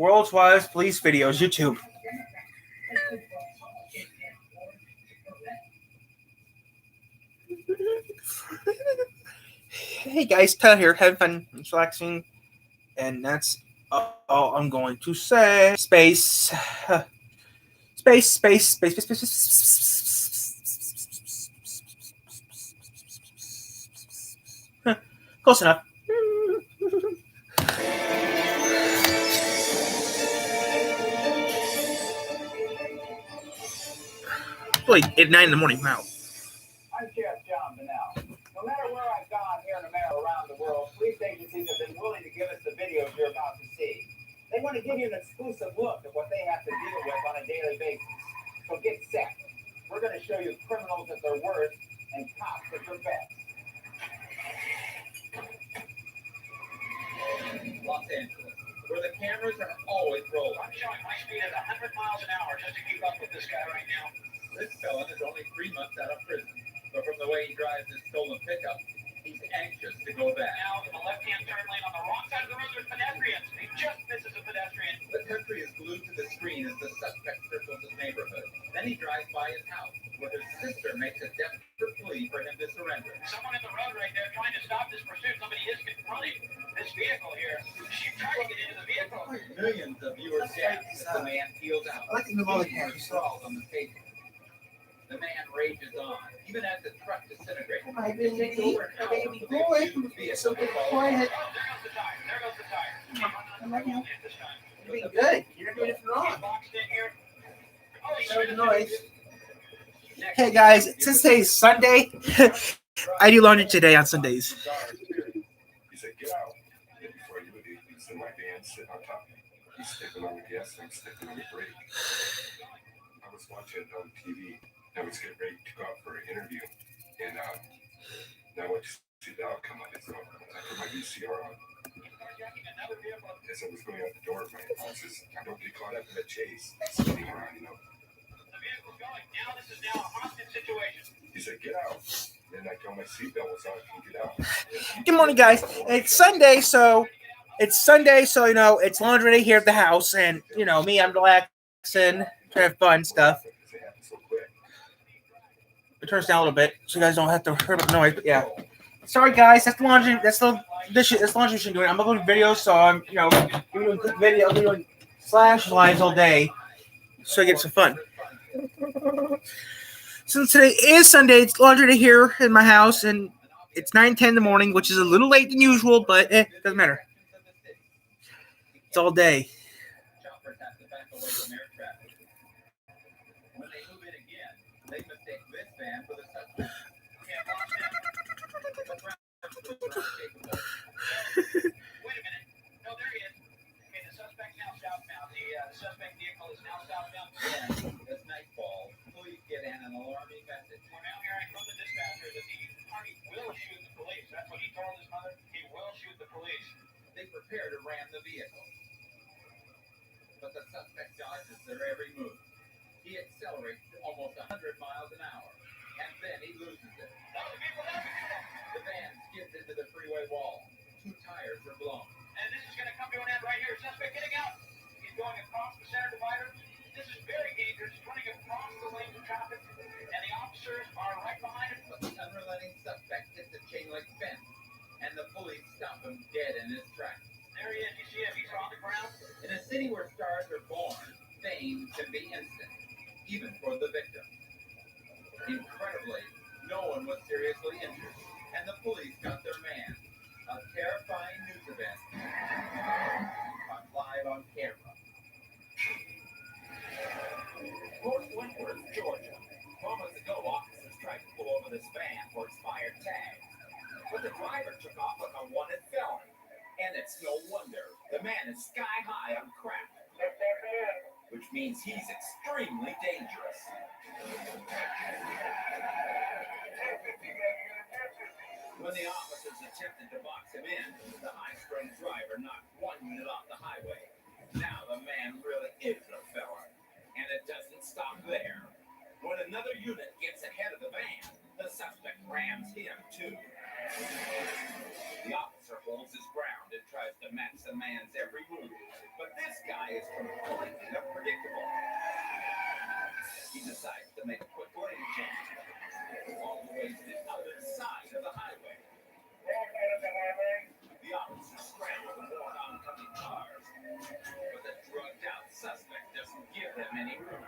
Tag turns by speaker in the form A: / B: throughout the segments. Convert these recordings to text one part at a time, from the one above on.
A: World's Wildest Police Videos, YouTube. Hey guys, Tyler here, having fun, relaxing, and that's all I'm going to say. Space. Close enough. Like 8 9 in the morning. Wow.
B: I'm Sheriff John Bonnell. No matter where I've gone here in America, around the world, police agencies have been willing to give us the videos you're about to see. They want to give you an exclusive look at what they have to deal with on a daily basis. So get set. We're going to show you criminals at their worst and cops at their best. Los Angeles, where the cameras are always rolling. I'm showing my speed at 100 miles an hour just to keep up with this guy right now. This felon is only 3 months out of prison, but from the way he drives his stolen pickup, he's anxious to go back. Now, in the left-hand turn lane on the wrong side of the road, there's pedestrians. He just misses a pedestrian. The country is glued to the screen as the suspect circles his neighborhood. Then he drives by his house, where his sister makes a desperate plea for him to surrender. Someone in the road right there trying to stop this pursuit. Somebody is confronting this vehicle here. She's trying to get into the vehicle. Millions of viewers dead as the man peels out.
A: I like to move all the cameras.
B: Crawls on the pavement. The man rages on, even as the truck disintegrates.
A: My baby boy, so quiet.
B: There goes the tire. There goes the tire.
A: You're doing good. You're not doing anything wrong. Sorry the noise. Hey guys, since today's Sunday, I do laundry today on Sundays.
C: He said, "Get out." And before you would, he's in my van sitting on top. He's sticking on the gas and I'm sticking on the brake. I was watching it on TV. I was getting ready to go out for an interview, and now I went to see the outcome of it. So I put my VCR on. As I was going out the door of my house, I don't get caught up in the chase, spinning around, you know.
B: The vehicle's going. Now this is now a hostage situation.
C: He said, "Get out." Then I told my seatbelt was on, I can get out.
A: Good morning, guys. It's Sunday, so you know it's laundry day here at the house, and you know me, I'm relaxing, trying to have fun stuff.
C: Because it happened so quick.
A: It turns down a little bit, so you guys don't have to hear about the noise. But yeah, sorry guys, that's the laundry. That's the dishes. That's laundry machine doing. I'm uploading videos, so I'm doing quick video, I'm doing slash lives all day, so I get some fun. Since today is Sunday, it's laundry day here in my house, and it's 9:10 in the morning, which is a little late than usual, but doesn't matter. It's all day.
B: Choppers have to back away from air traffic. When they move in again, they mistake this van for the suspect. Wait a minute. No, there he is. Okay, the suspect now southbound. The suspect vehicle is now southbound. Yeah, it's nightfall. Police get an alarming message. We're now hearing from the dispatcher that the party will shoot the police. That's what he told his mother. He will shoot the police. They prepare to ram the vehicle. But the suspect dodges their every move. He accelerates to almost 100 miles an hour, and then he loses it. The van skids into the freeway wall. 2 tires are blown. And this is going to come to an end right here. Suspect getting out. He's going across the center divider. This is very dangerous. Running across the lanes of traffic, and the officers are right behind him. But the unrelenting suspect hits a chain link fence, and the police stop him dead in his tracks. There he is. You see him? He's on the ground. In a city where stars are born, fame can be instant, even for the victim. Incredibly, no one was seriously injured, and the police got their man. A terrifying news event caught live on camera. Fort Wentworth, Georgia. Moments ago, officers tried to pull over this van for expired tags, but the driver took off like a wanted felon. And it's no wonder. The man is sky high on crack, which means he's extremely dangerous. When the officers attempted to box him in, the high-strung driver knocked 1 unit off the highway. Now the man really is a felon. And it doesn't stop there. When another unit gets ahead of the van, the suspect rams him too. The officer holds his ground and tries to match the man's every move. But this guy guy is completely unpredictable. He decides to make a quick lane change all the way to the other side of the highway. The officers scramble to warn oncoming cars, but the drugged-out suspect doesn't give them any room.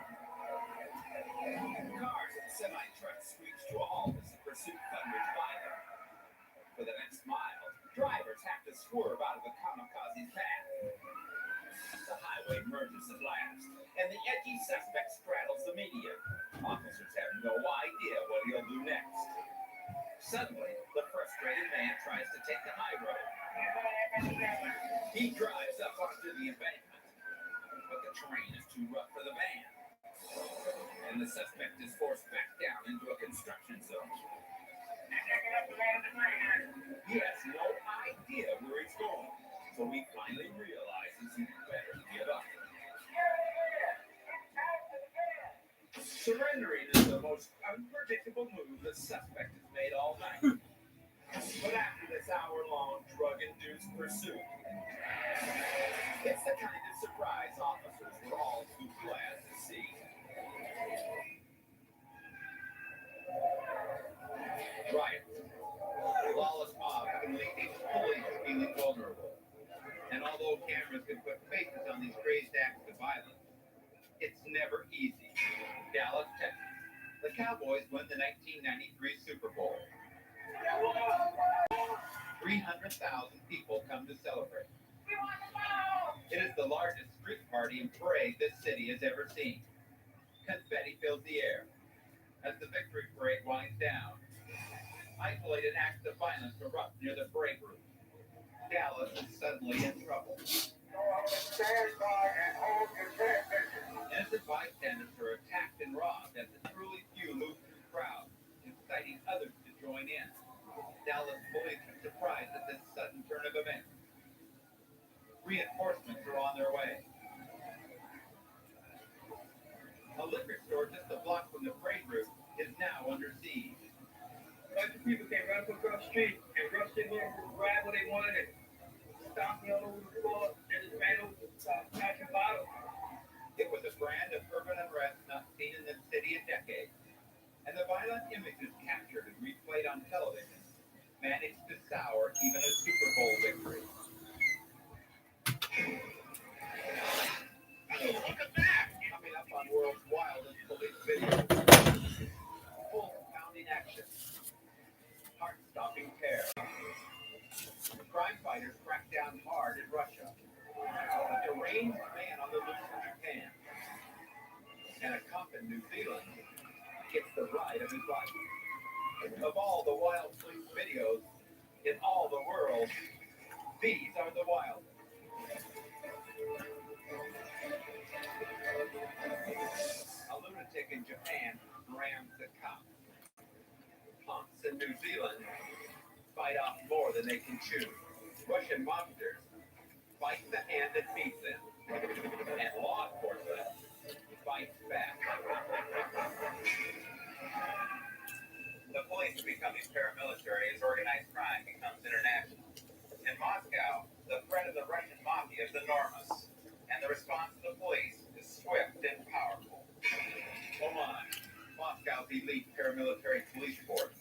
B: Cars and semi-trucks screech to a halt as the pursuit thunders by them. For the next mile, drivers have to swerve out of the kamikaze's path. The highway merges at last, and the edgy suspect straddles the median. Officers have no idea what he'll do next. Suddenly, the frustrated man tries to take the high road. He drives up onto the embankment, but the terrain is too rough for the van, and the suspect is forced back down into a construction zone. He has no idea where he's going, so he finally realizes he better give up. Surrendering is the most unpredictable move the suspect has made all night. But after this hour-long drug-induced pursuit, it's the kind of surprise officers were all too glad to see. Riots. Lawless mob can leave these police feeling vulnerable. And although cameras can put faces on these crazed acts of violence, it's never easy. Dallas, Texas. The Cowboys win the 1993 Super Bowl. 300,000 people come to celebrate. It is the largest street party and parade this city has ever seen. Confetti fills the air. As the victory parade winds down, isolated acts of violence erupt near the parade route. Dallas is suddenly in trouble. Innocent bystanders are attacked and robbed as the truly few move through the crowd, inciting others to join in. Dallas police are surprised at this sudden turn of events. Reinforcements are on their way. A liquor store just a block from the parade route is now under siege.
D: A bunch of people came right up across the street and rushed in here to grab what they wanted and stomped me all over the floor and just ran over packing bottles.
B: It was a brand of urban unrest not seen in this city in decades, and the violent images captured and replayed on television managed to sour even a Super Bowl victory. Look at that! Coming up on World's Wildest Police Videos. Full-pounding action. Heart-stopping terror. Crime fighters crack down hard in Russia. A deranged man on the loose in Japan. And a cop in New Zealand gets the ride of his life. Of all the wild police videos in all the world, these are the wildest. A lunatic in Japan rams the cop. Punks in New Zealand bite off more than they can chew. Russian mobsters bite the hand that feeds them. And law enforcement fights back. The police are becoming paramilitary as organized crime becomes international. In Moscow, the threat of the Russian mafia is enormous, and the response of the police is swift and powerful. Oman, Moscow's elite paramilitary police force.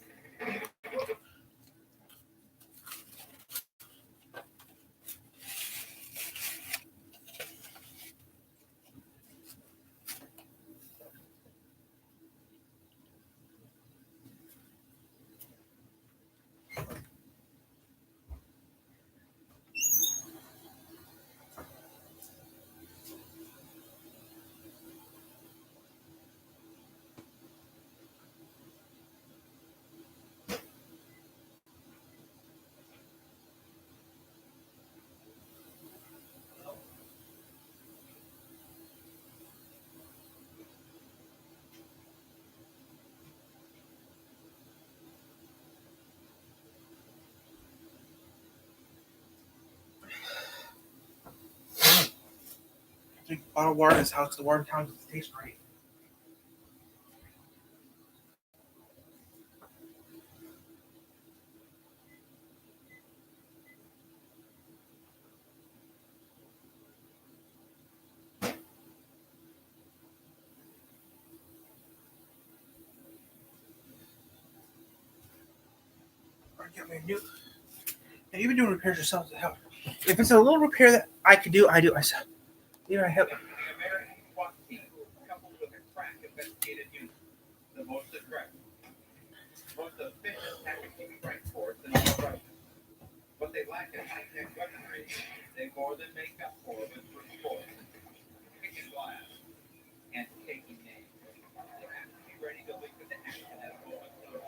A: Drink bottled water in this house. The water in tastes great. Get me a new. And you've been doing repairs yourself to help. If it's a little repair that I could do, I do it myself. Even I help.
B: The American SWAT team, coupled with a crack investigative unit, the most aggressive, most efficient tactical strike force in all of Russia. But they lack in high-tech weaponry. They more than make up for with brute force, picking glass, and taking names. They have to be ready to leap into action at a moment's notice.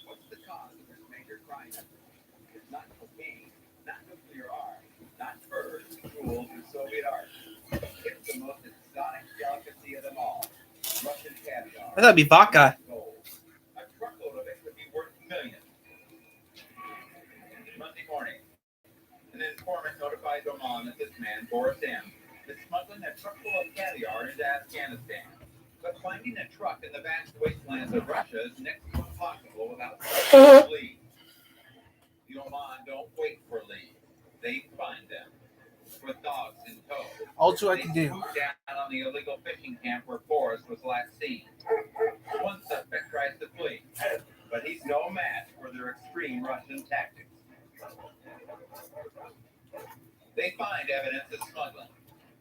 B: What's the cause of this major crime? It's not cocaine, not nuclear arms, not furs, tools, or Soviet art. It's the most exotic delicacy of them all. Russian caviar.
A: That'd be vodka.
B: Gold. A truckload of it would be worth millions. Monday morning, an informant notifies Oman that this man, Boris M., is smuggling a truck full of caviar into Afghanistan. But finding a truck in the vast wastelands of Russia is next to impossible without leads. The Oman don't wait for leads. They find them. With dogs in tow.
A: Also, I can do.
B: Swoop down on the illegal fishing camp where Boris was last seen. One suspect tries to flee, but he's no match for their extreme Russian tactics. They find evidence of smuggling,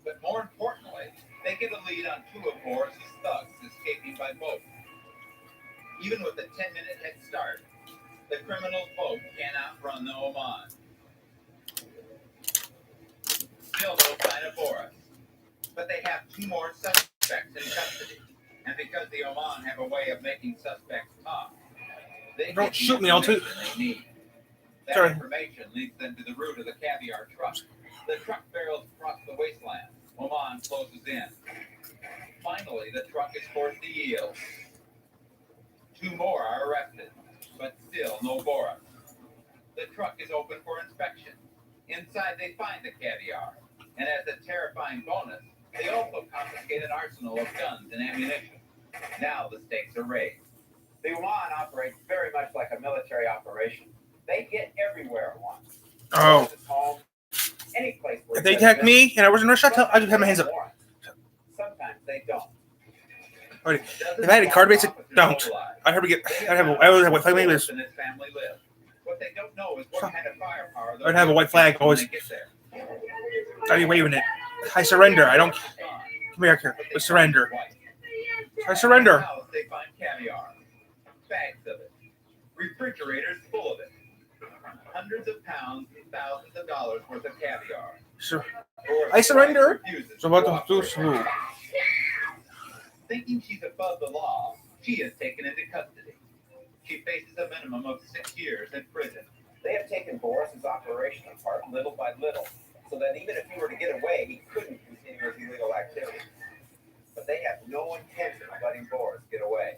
B: but more importantly, they get a lead on two of Boris's thugs escaping by boat. Even with a 10-minute head start, the criminals' boat can't outrun the Oman. Still no sign of Boris, but they have two more suspects in custody, and because the Oman have a way of making suspects talk, they
A: Don't
B: get the
A: shoot me, I'll too.
B: information they need. That
A: Sorry.
B: information leads them to the route of the caviar truck. The truck barrels across the wasteland. Oman closes in. Finally, the truck is forced to yield. Two more are arrested, but still no Boris. The truck is open for inspection. Inside, they find the caviar, and as a terrifying bonus, they also confiscate an arsenal of guns and ammunition. Now the stakes are raised. The Oman operates very much like a military operation. They get everywhere at once.
A: Oh.
B: Home, any place where
A: If they attack me and I was in Russia, I just have my hands up.
B: Sometimes they don't.
A: Alright. If I had a card base, don't. I heard we get. I always have white flag. Maybe
B: What they don't know is what kind of firepower
A: I'd have a white flag always. Are you waving it? I surrender. I don't. Come here. I surrender. I surrender.
B: They find caviar, bags of it, refrigerators full of it, hundreds of pounds and thousands of dollars worth of caviar.
A: Sure. I surrender. So what to do?
B: Thinking she's above the law, she is taken into custody. She faces a minimum of 6 years in prison. They have taken Boris's operation apart little by little, so that even if he were to get away, he couldn't continue his illegal activities. But they have no intention of letting Boris get away.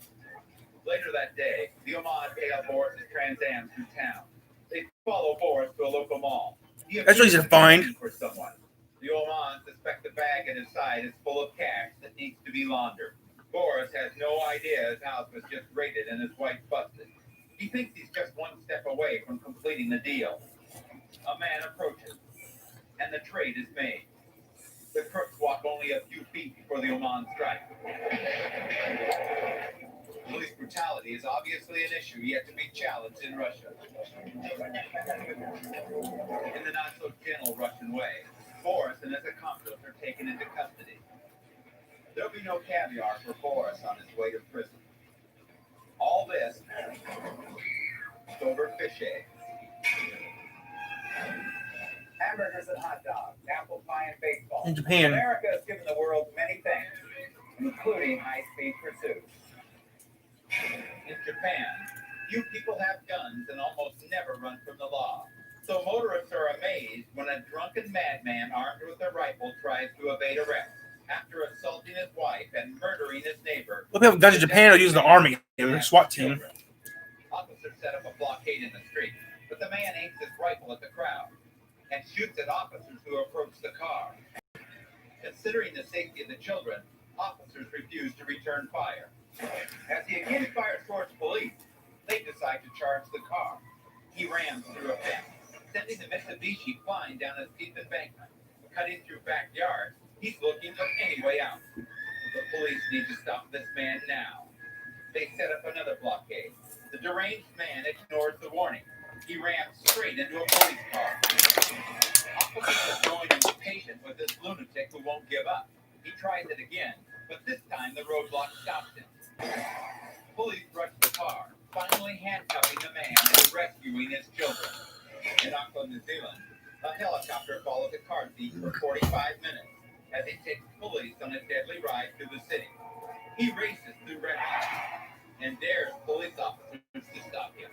B: Later that day, the Oman tail Boris's Trans Am through town. They follow Boris to a local mall.
A: That's what he's a find.
B: For someone. The Oman suspect the bag at his side is full of cash that needs to be laundered. Boris has no idea his house was just raided and his wife busted. He thinks he's just one step away from completing the deal. A man approaches, and the trade is made. The crooks walk only a few feet before the Oman strike. Police brutality is obviously an issue yet to be challenged in Russia. In the not-so-gentle Russian way, Boris and his accomplice are taken into custody. There'll be no caviar for Boris on his way to prison. All this over fish eggs. Hamburgers and hot dogs, apple pie and baseball.
A: In Japan.
B: America has given the world many things, including high-speed pursuits. In Japan, few people have guns and almost never run from the law. So motorists are amazed when a drunken madman armed with a rifle tries to evade arrest after assaulting his wife and murdering his neighbor.
A: Well, people have guns in Japan. They'll use the army. The SWAT team.
B: Officers set up a blockade in the street, but the man aims his rifle at the crowd and shoots at officers who approach the car. Considering the safety of the children, officers refuse to return fire. As he again fires towards police, they decide to charge the car. He rams through a fence, sending the Mitsubishi flying down a steep embankment. Cutting through backyards, he's looking for any way out. The police need to stop this man now. They set up another blockade. The deranged man ignores the warning. He ran straight into a police car. Officers are growing impatient with this lunatic who won't give up. He tries it again, but this time the roadblock stops him. Police rush the car, finally handcuffing the man and rescuing his children. In Auckland, New Zealand, a helicopter follows a car thief for 45 minutes as he takes police on a deadly ride through the city. He races through red lights and dares police officers to stop him.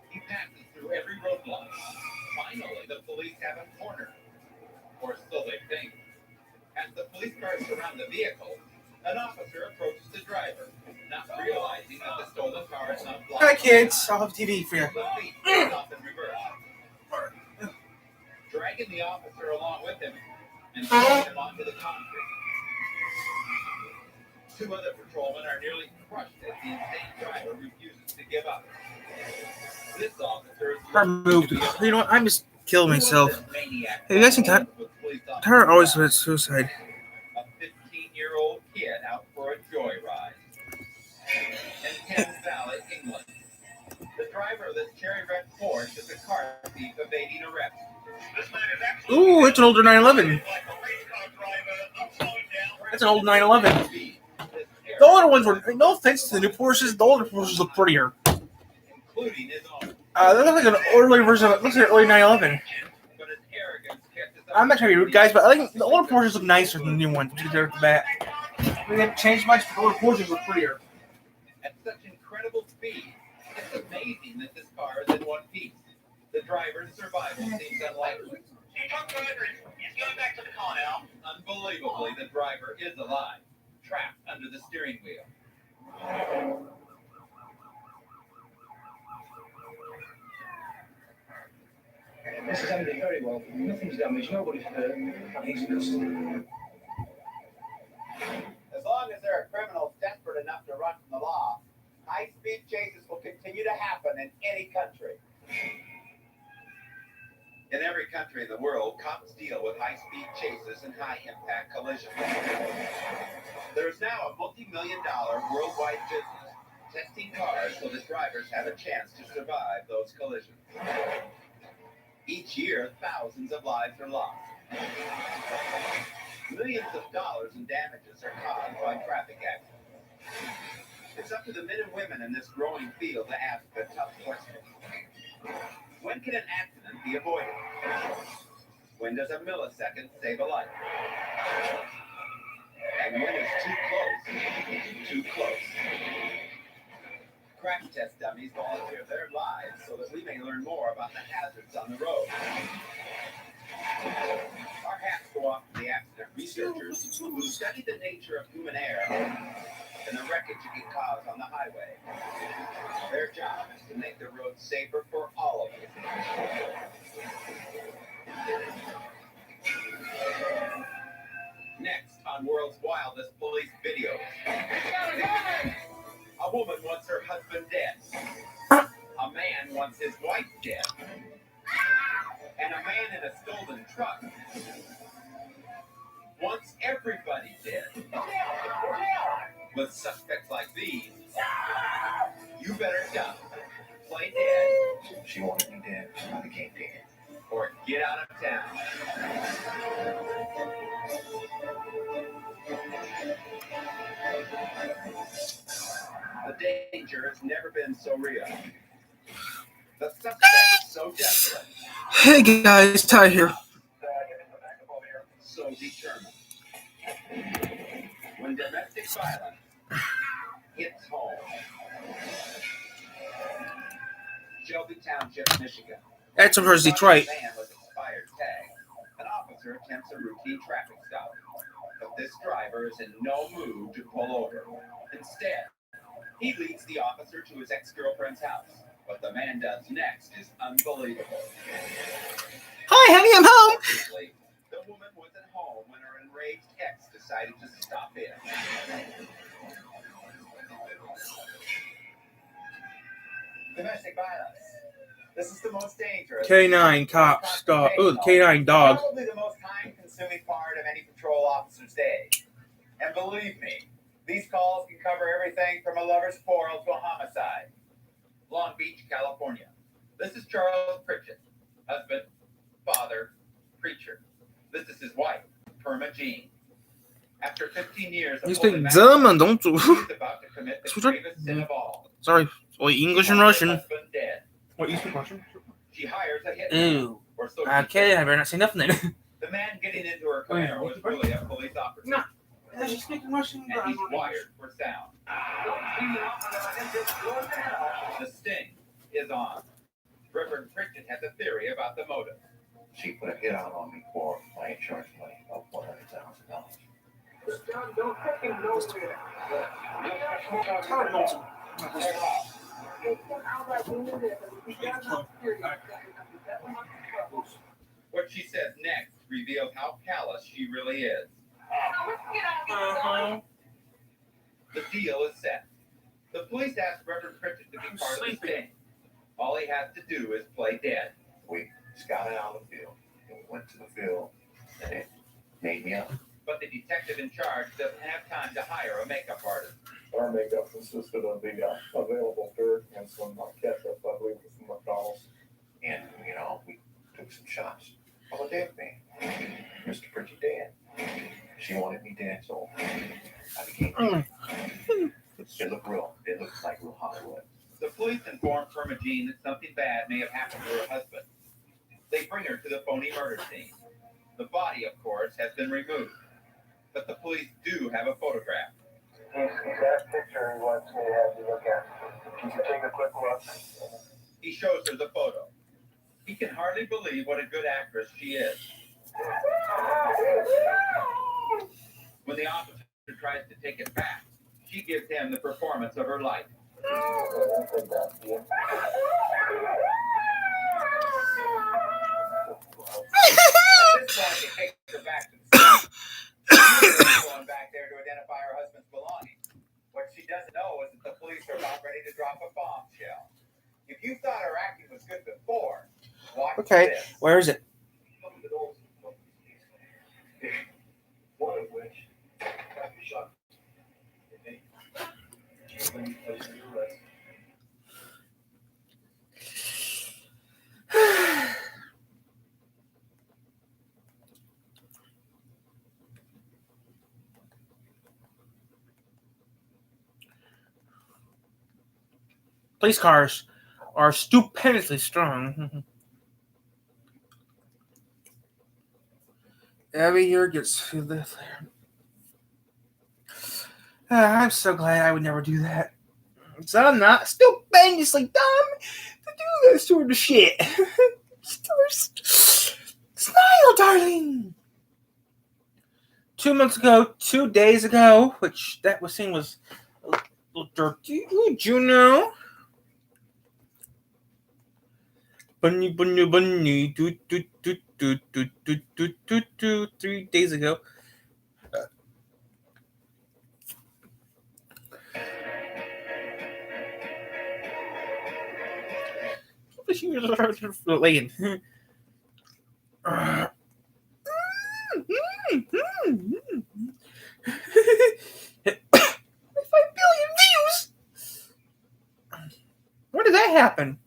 B: He passes through every roadblock. Finally, the police have him cornered, or so they think. As the police cars surround the vehicle, an officer approaches the driver, not realizing that the stolen car is not blocked.
A: Hi, kids. I'll have TV for you.
B: The thief goes off in reverse, dragging the officer along with him and throwing him onto the concrete. Two other patrolmen are nearly crushed as the insane driver refuses to give up. This officer is
A: I moved. You know what? I'm just killing myself. Hey, you guys think Tyler always commits suicide?
B: A 15-year-old kid out for a joyride. In Thames Valley, England, the driver of this cherry red Porsche is a car thief evading arrest.
A: Ooh, it's an older 911. That's an old 911. The older ones were, no offense to the new Porsches, the older Porsches look prettier.
B: Including his own.
A: They look like an early version of it. Looks like an early 911.
B: But his arrogance catches up.
A: I'm not trying to be rude, guys, but I think the older Porsches look nicer than the new ones. They're at the back. We didn't change much, but the older Porsches look prettier.
B: At such incredible speed, it's amazing that this car is in one piece. The driver's survival seems unlikely.
D: He's going back to the car now.
B: Unbelievably, the driver is alive, trapped under the steering wheel.
D: This is ending very well. Nothing's damaged, nobody's hurt, and he's innocent.
B: As long as there are criminals desperate enough to run from the law, high-speed chases will continue to happen in any country. In every country in the world, cops deal with high-speed chases and high-impact collisions. There is now a multi-million-dollar worldwide business testing cars so that drivers have a chance to survive those collisions. Each year, thousands of lives are lost. Millions of dollars in damages are caused by traffic accidents. It's up to the men and women in this growing field to ask the tough question. When can an accident be avoided? When does a millisecond save a life? And when is too close too close? Crash test dummies volunteer their lives so that we may learn more about the hazards on the road. Our hats go off to the accident researchers who study the nature of human error and the wreckage it can cause on the highway. Their job is to make the road safer for all of us. Next on World's Wildest Police Videos. A woman wants her husband dead. A man wants his wife dead. And a man in a stolen truck wants everybody dead. With suspects like these, you better duck, play dead.
C: She wanted me dead. I became dead.
B: Or get out of town. The danger has never been so real. The suspect so desperate.
A: Hey, guys, Ty here.
B: So determined. When domestic violence hits home. Shelby Township, Michigan.
A: That's of course Detroit.
B: A man with expired tag. An officer attempts a routine traffic stop, but this driver is in no mood to pull over. Instead, he leads the officer to his ex-girlfriend's house. What the man does next is unbelievable.
A: Hi, honey, I'm home.
B: Fortunately, the woman was at home when her enraged ex decided to stop in. Domestic violence. This is the most dangerous.
A: K9 cops dog. Ooh, the K9 dog.
B: Probably the most time-consuming part of any patrol officer's day. And believe me, these calls can cover everything from a lover's quarrel to a homicide. Long Beach, California. This is Charles Pritchett, husband, father, preacher. This is his wife, Perma Jean. After 15 years of
A: You speak
B: holy
A: German,
B: matrimony,
A: don't you?
B: he's about to commit the
A: Switch up.
B: gravest sin of all.
A: Sorry, only English and
B: Wants her
A: Russian.
B: husband dead.
A: What, you speak Russian?
B: She hires a hitman,
A: Ew.
B: or so she
A: Okay,
B: says.
A: I better not say nothing then.
B: The man getting into her Camaro was really a police officer,
A: No. She's speaking Russian.
B: and he's wired for sound. The sting is on. Reverend Pritchett has a theory about the motive.
E: She put a hit out on me for my insurance money of $100,000.
B: What she says next reveals how callous she really is. The deal is set. The police ask Reverend Pritchett to be part of the sting. All he has to do is play dead.
E: We scouted out the field, and we went to the field, and it made me up.
B: But the detective in charge doesn't have time to hire a makeup artist.
F: Our makeup consisted of the available dirt and some ketchup, I believe, from McDonald's.
E: And, we took some shots of a dead man. Mr. Pritchett dead. She wanted me dead, so I became dead. It looked real. It looked like real Hollywood.
B: The police inform Perma Jean that something bad may have happened to her husband. They bring her to the phony murder scene. The body, of course, has been removed. But the police do have a photograph.
F: That picture he wants me to have you look at. Can you take a quick look?
B: He shows her the photo. He can hardly believe what a good actress she is. When the officer tries to take it back, she gives him the performance of her life.
F: This
B: point, they take her back to the scene. She's going back there to identify her husband's belongings. What she doesn't know is that the police are about ready to drop a bombshell. If you thought her acting was good before, watch
A: Okay,
B: this.
A: where is it?
F: one of which got you shot. When you place your arrest.
A: Police cars are stupendously strong. Every year gets through this. I'm so glad I would never do that. So I'm not stupendously dumb to do this sort of shit. Smile, darling. 2 months ago, 2 days ago, which that was seen was a little dirty. Ooh, Juno. Bunny, bunny, bunny. Do, do, do, do, do, do, do, do, do. 3 days ago. She was laying. 5 billion views. Where did that happen?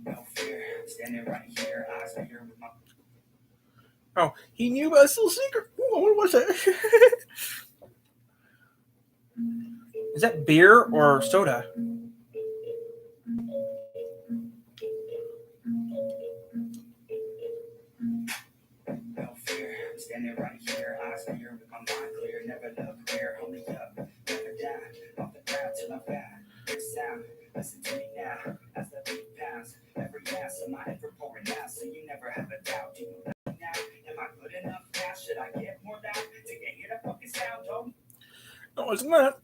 G: No fear, standing right here, eyes on your remote.
A: Oh, he knew about a little secret. Ooh, what was that? Is that beer or soda?
G: No fear, standing right here, eyes on your with my mind clear, never look clear, only up, never down, off the ground till I'm back. This sound, listen to me now, as the beat pounds, every ounce of my effort pouring out, so you never have a doubt. Do you love me now? Am I good enough now? Should I get more loud to get hear the fucking sound? Oh,
A: No, it's not.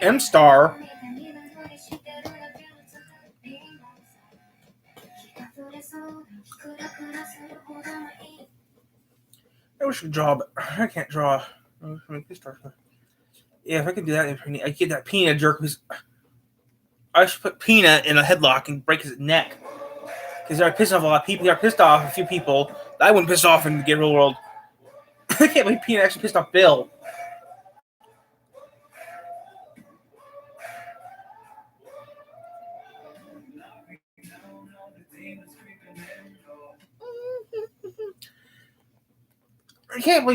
A: M-Star. I wish I could draw, but I can't draw. Yeah, if I could do that, I could get that Peanut jerk. I should put Peanut in a headlock and break his neck. Because they're pissing off a lot of people. They're pissed off a few people that I wouldn't piss off in the real world. I can't believe Peanut actually pissed off Bill. I can't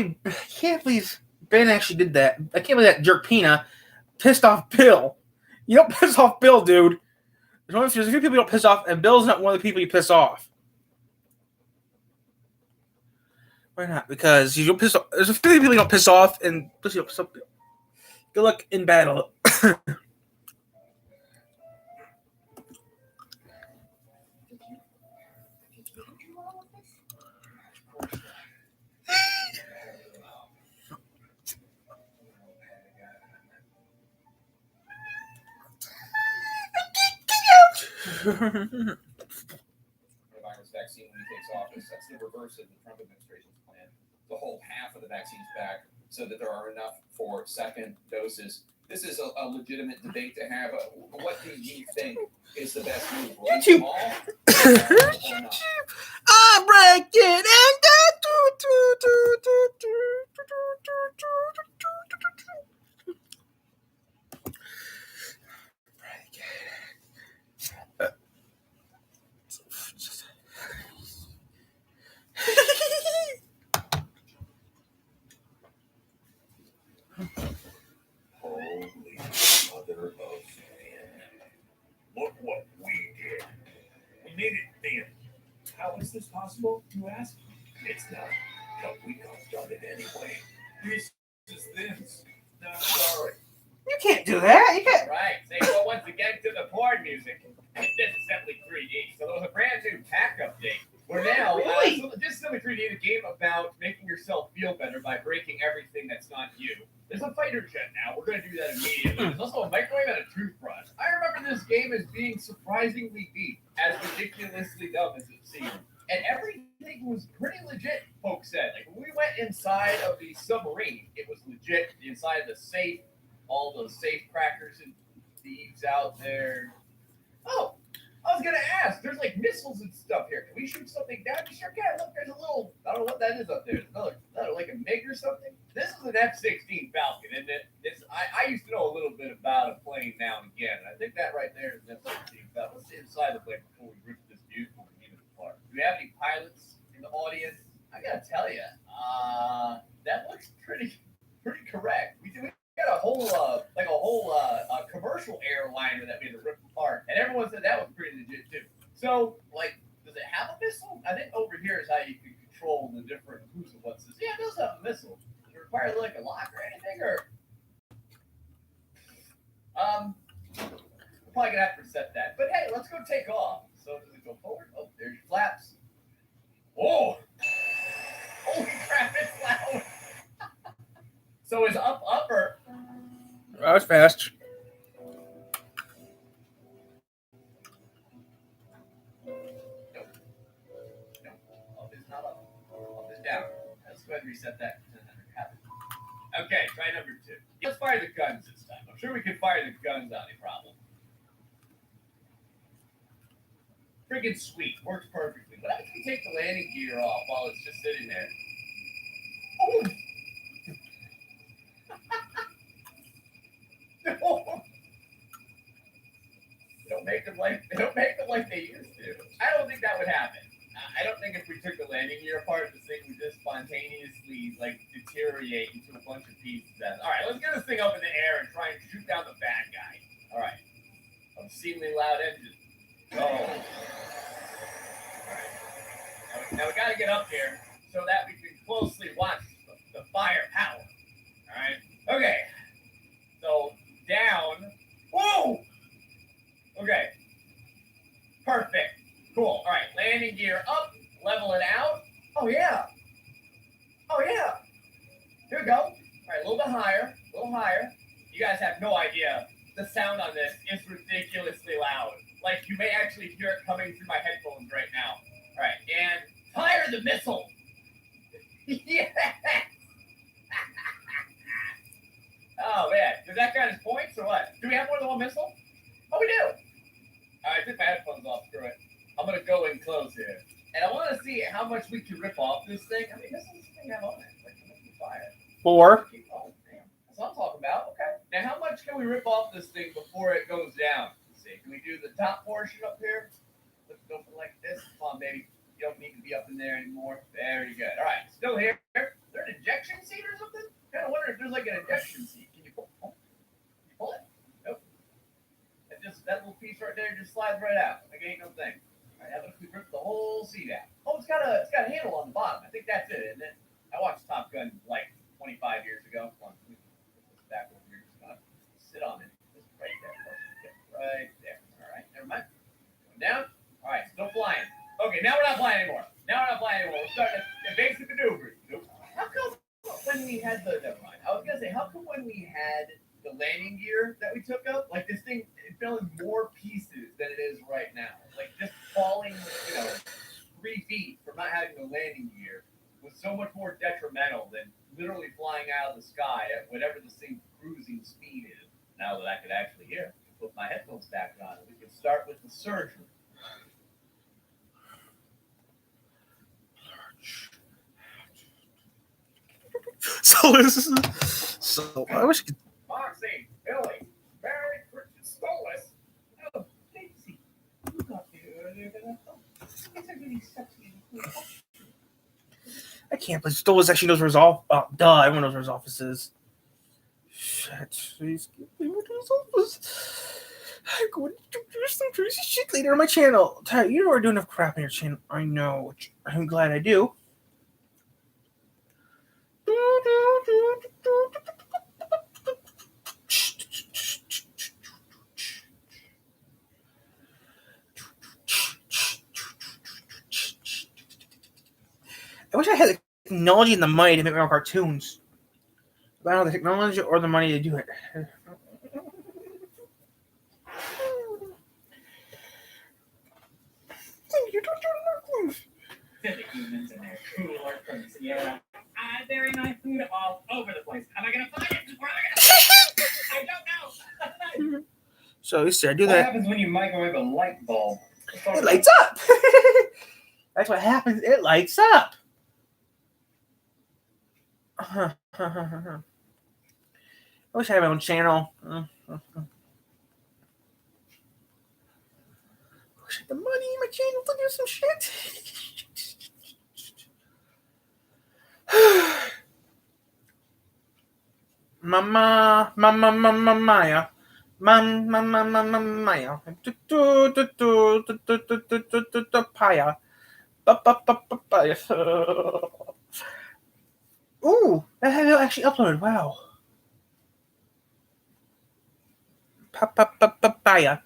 A: believe Ben actually did that. I can't believe that jerk Peanut pissed off Bill. You don't piss off Bill, dude. There's a few people you don't piss off, and Bill's not one of the people you piss off. Why not? Because you don't piss off. There's a few people you don't piss off, and plus you don't piss off Bill. Good luck in battle.
H: Coronavirus vaccine when he takes office. That's the reverse of the Trump administration's plan to hold half of the vaccines back so that there are enough for second doses. This is a legitimate debate to have. What do you think is the best move? Release them all or not?
A: I break it and
E: Holy mother of man. Look what we did. We made it thin. How is this possible, you ask? It's not, but we could have done it anyway. This is this. No, sorry.
A: You can't do that. You can't.
B: Right. Say well once again to the porn music. Disassembly 3D. So there was a brand new pack update. We're now
A: Really?
B: Disassembly 3D, the game about making yourself feel better by breaking everything that's not you. There's a fighter jet now. We're going to do that immediately. There's also a microwave and a toothbrush. I remember this game as being surprisingly deep, as ridiculously dumb as it seemed. And everything was pretty legit, folks said. Like, when we went inside of the submarine, it was legit. Inside the safe, all those safe crackers and thieves out there. Oh, I was going to ask. There's like missiles and stuff here. Can we shoot something down? You sure can. Look, there's a little, I don't know what that is up there. There's another like a MiG or something. This is an F-16 Falcon, isn't it? I used to know a little bit about a plane now and again. I think that right there is an F-16 Falcon. Let's see inside the plane before we rip this beautiful unit apart. Do we have any pilots in the audience? I got to tell you, that looks pretty correct. We got a whole commercial airliner that we had to rip apart, and everyone said that was pretty legit too. So, like, does it have a missile? I think over here is how you can control the different who's and what's this. Yeah, it does have a missile. Does it require like a lock or anything, or we're probably gonna have to reset that. But hey, let's go take off. So does it go forward? Oh, there's your flaps. Oh, holy crap! It's loud. So is upper.
A: That was fast.
B: No, up is not up. Up is down. Let's go ahead and reset that. Okay, try number 2. Let's fire the guns this time. I'm sure we can fire the guns without any problem. Friggin' sweet. Works perfectly. But after we take the landing gear off while it's just sitting there. Oh! No. They don't make them like they used to. I don't think that would happen. I don't think if we took the landing gear apart, this thing would just spontaneously like deteriorate into a bunch of pieces. All right, let's get this thing up in the air and try and shoot down the bad guy. All right, obscenely loud engine. Go. All right. Now we got to get up here so that we can closely watch the firepower. All right. Okay. So down. Whoa. Okay. Perfect. Cool. All right. Landing gear up. level it out. Oh yeah. Oh yeah. Here we go. All right, a little bit higher, a little higher. You guys have no idea. The sound on this is ridiculously loud. Like, you may actually hear it coming through my headphones right now. All right, and fire the missile. Yes. Oh, man. Does that got his points or what? Do we have more than one missile? Oh, we do. All right, I took my headphones off. Screw it. I'm going to go in close here. And I want to see how much we can rip off this thing. I mean, this thing have on it. Like, how much we fire?
A: 4.
B: Oh, damn. That's what I'm talking about. Okay. Now, how much can we rip off this thing before it goes down? Let's see. Can we do the top portion up here? Let's go for like this. Come on, baby. You don't need to be up in there anymore. Very good. All right. Still here. Is there an ejection seat or something? I kind of wonder if there's like an ejection seat. Can you pull? Oh, can you pull it? Nope. That little piece right there just slides right out. Like it ain't no thing. All right. How about if we rip the whole seat out? Oh, it's got a handle on the bottom. I think that's it. And then I watched Top Gun like 25 years ago. Come on, back over here. Sit on it. Just right there. Right there. All right. Never mind. Going down. All right. Still flying. Okay. Now we're not flying anymore. We're starting to basic maneuvers. How come when we had never mind. I was gonna say, how come when we had the landing gear that we took up, like this thing, it fell in more pieces than it is right now. Like just falling, 3 feet from not having the landing gear was so much more detrimental than literally flying out of the sky at whatever this thing's cruising speed is. Now that I could actually hear, put my headphones back on, we can start with the surgery.
A: So I wish I could.
B: Moxie, Billy, Barry, Stolas. Oh, Daisy. You got here earlier than I thought. These are really sexy and cool.
A: I can't believe Stolas actually knows where his office. Oh, duh! Everyone knows where his office is. Shit! He's giving me his office. I'm going to do some crazy shit later on my channel. Ty, you know we're doing enough crap on your channel. I know. I'm glad I do. I wish I had the technology and the money to make my own cartoons. But I don't have the technology or the money to do it.
B: Silly humans and their cool orphans, yeah. Very nice food all over the place. Am I gonna find it? Where am I gonna I don't know.
A: So you see, I do
B: What
A: that.
B: happens when you microwave a light bulb?
A: It lights up. That's what happens. It lights up. I wish I had my own channel. I wish I had the money in my channel to do some shit. Mama, Maya. Maya. Paya. Ooh, that video actually uploaded. Wow. Papaya.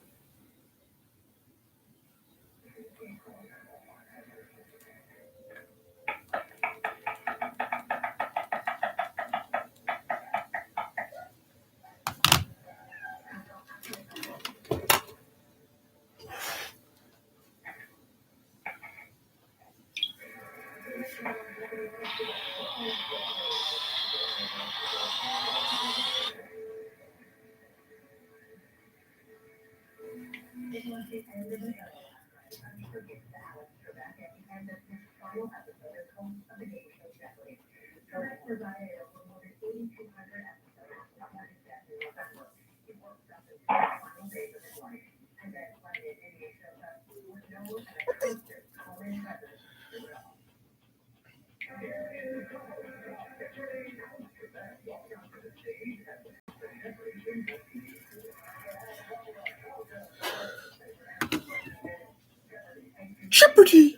A: Jeopardy!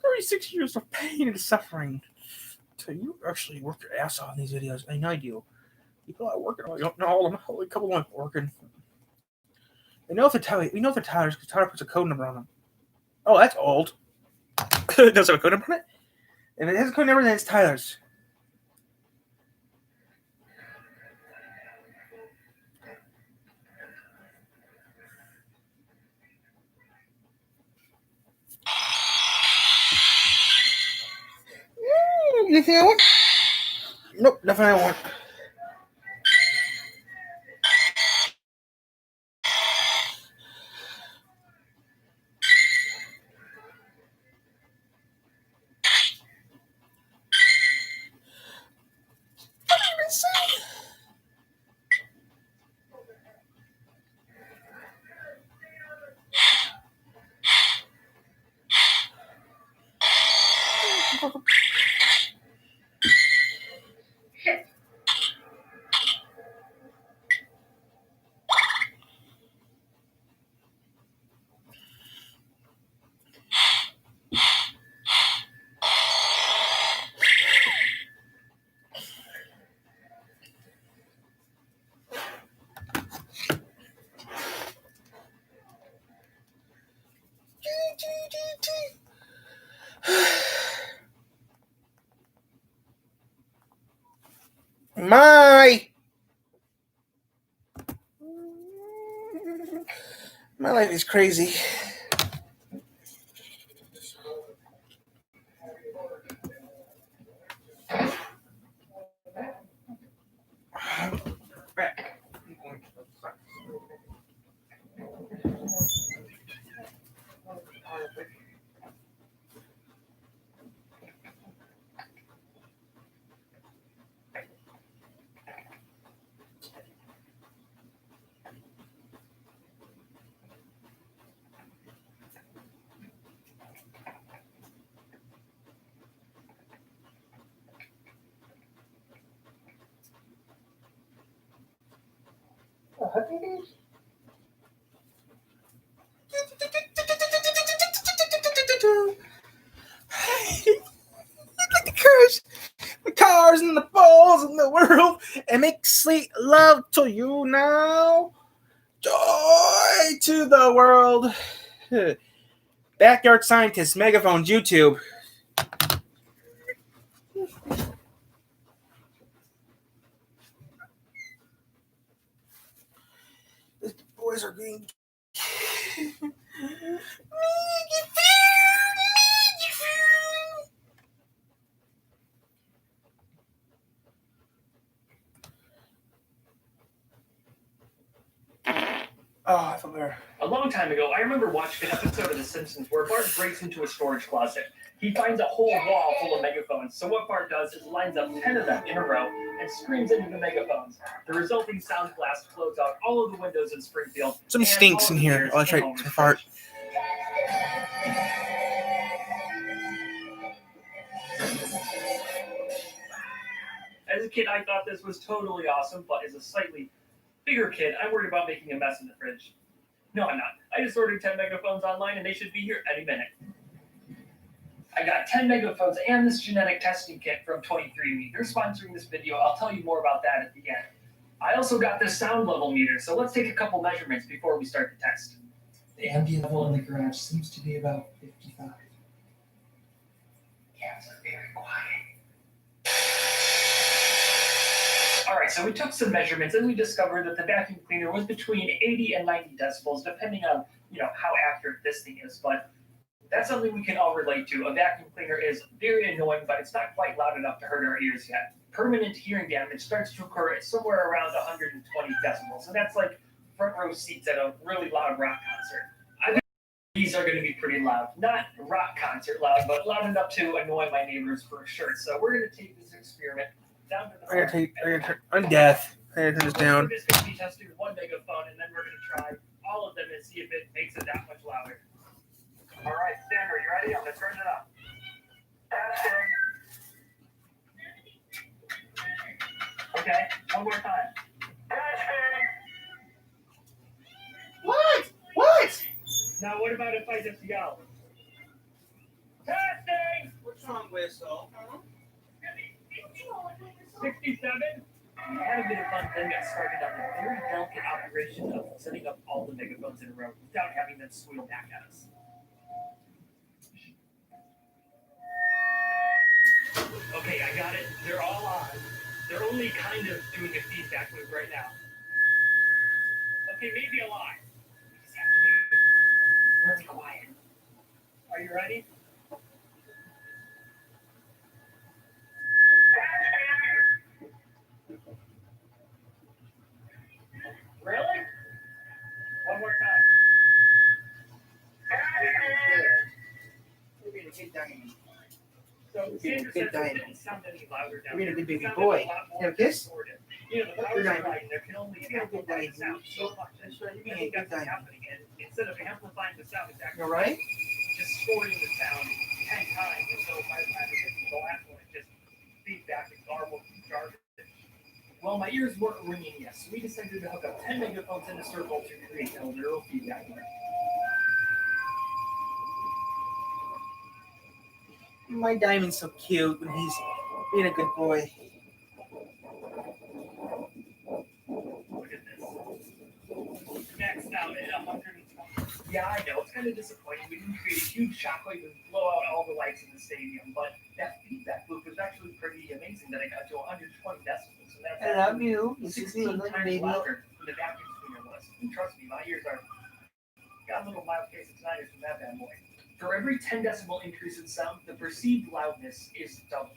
A: "36 years of pain and suffering. So you actually work your ass off in these videos. I know you do. People are working. I don't know all of them. Only a couple of them working. We know if they're Tyler's because Tyler puts a code number on them. Oh, that's old. It does have a code number on it? If it has a code number, then it's Tyler's. Anything I want? Nope, nothing I want. My life is crazy. The cars and the balls in the world and make sweet love to you now. Joy to the world. Backyard Scientist, Megaphones, YouTube. The boys are being. Oh, I feel better.
I: A long time ago, I remember watching an episode of The Simpsons where Bart breaks into a storage closet. He finds a whole wall full of megaphones, so what Bart does is lines up 10 of them in a row and screams into the megaphones. The resulting sound blast blows out all of the windows in Springfield.
A: Some stinks in here. Oh, that's right. It's a fart.
I: As a kid, I thought this was totally awesome, but as a slightly bigger kid, I'm worried about making a mess in the fridge. No, I'm not. I just ordered 10 megaphones online, and they should be here any minute. I got 10 megaphones and this genetic testing kit from 23andMe. They're sponsoring this video. I'll tell you more about that at the end. I also got this sound level meter, so let's take a couple measurements before we start the test.
J: The ambient level in the garage seems to be about 55.
I: Yeah, it's very quiet. Alright, so we took some measurements and we discovered that the vacuum cleaner was between 80 and 90 decibels, depending on, how accurate this thing is. But that's something we can all relate to. A vacuum cleaner is very annoying, but it's not quite loud enough to hurt our ears yet. Permanent hearing damage starts to occur at somewhere around 120 decibels. And that's like front row seats at a really loud rock concert. I think these are going to be pretty loud. Not rock concert loud, but loud enough to annoy my neighbors for sure. So we're going to take this experiment down to the
A: I'm deaf. I gotta turn this down.
I: We're just going to be testing one megaphone, and then we're going to try all of them and see if it makes it that much louder. All right, Sandra, you ready? I'm going to turn it up. Okay, one more time.
A: What?
I: Now, what about if I just yell? Testing!
A: What's wrong, Whistle?
I: 67. We had a bit of fun, then got started on the very delicate operation of setting up all the megaphones in a row without having them squeal back at us. Okay, I got it. They're all on. They're only kind of doing a feedback loop right now. Okay, maybe a lie. We just have to be really quiet. Are you ready? Really? One more time.
A: You're being a good diamond.
I: So
A: You're being a
I: Sandra
A: good
I: says it
A: diamond.
I: didn't sound any louder down
A: You're being a
I: there.
A: good baby
I: It sounded
A: boy.
I: a lot more
A: You have a kiss?
I: distorted. You know, the power
A: You're diamond.
I: supply in there can only
A: You're a good
I: amplify the
A: diamond.
I: sound so much.
A: That's right. You're
I: I
A: being a
I: think
A: good
I: that's what's
A: diamond.
I: happening. And instead of amplifying the sound, it's
A: You
I: actually
A: alright?
I: distorting the sound 10 times. And so by the time it gets to the last one, it just feedback and garbled garbage. Well, my ears weren't ringing yet, so we decided to hook up 10 megaphones in a circle to create a literal feedback loop.
A: My diamond's so cute when he's being a good boy.
I: Look at this. Maxed out at 120. Yeah, I know, it's kind of disappointing. We didn't create a huge shockwave and blow out all the lights in the stadium, but that feedback loop was actually pretty amazing that I got to 120 decibels. And that's
A: I love you. You
I: 16
A: love
I: times
A: baby.
I: louder than the vacuum cleaner was. And trust me, my ears are got a little mild case of tinnitus from that bad boy. For every 10 decibel increase in sound, the perceived loudness is doubled.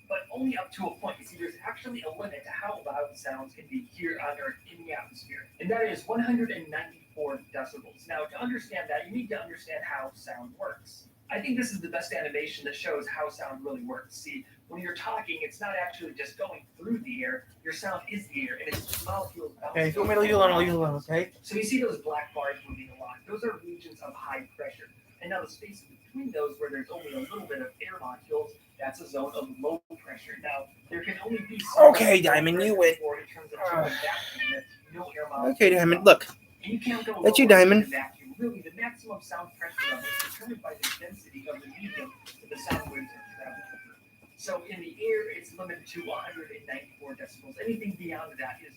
I: But only up to a point. You see, there's actually a limit to how loud sounds can be here on Earth in the atmosphere. And that is 194 decibels. Now, to understand that, you need to understand how sound works. I think this is the best animation that shows how sound really works. See, when you're talking, it's not actually just going through the air. Your sound is the air, and it's molecules bouncing.
A: Okay, if you want me to leave you alone, I'll leave you alone, okay?
I: So you see those black bars moving along. Those are regions of high pressure. And now the space between those where there's only a little bit of air molecules, that's a zone of low pressure. Now, there can only be so
A: Okay,
I: much
A: Diamond, you
I: pressure
A: win.
I: for in terms of vacuum that no air molecules.
A: Okay, Diamond, look.
I: And you can't go
A: That's you,
I: lower
A: Diamond.
I: than vacuum. Really, the maximum sound pressure level is determined by the density of the medium that the sound waves are traveling through. So in the air, it's limited to 194 decibels. Anything beyond that is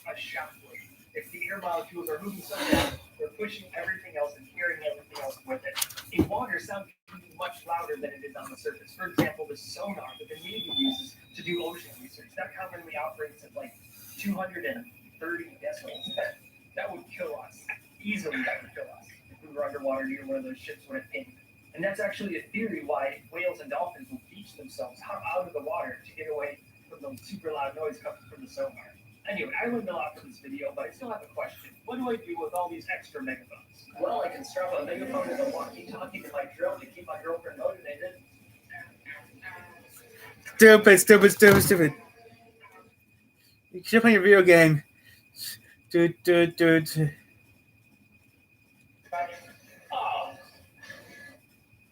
I: a shock wave. If the air molecules are moving so fast, they're pushing everything else and carrying everything else with it. In water, sound can be much louder than it is on the surface. For example, the sonar that the Navy uses to do ocean research, that commonly operates at like 230 decibels. That would kill us. Easily, that would kill us. If we were underwater near one of those ships when it pinged. And that's actually a theory why whales and dolphins will beach themselves out of the water to get away from the super loud noise coming from the sonar. Anyway, I learned a lot from this video, but I still have a question. What do I do with all these extra megaphones? Well, I can strap a megaphone as a walkie-talkie to my drone to keep my girlfriend motivated.
A: Stupid. You should play your video game. Dude.
I: Oh.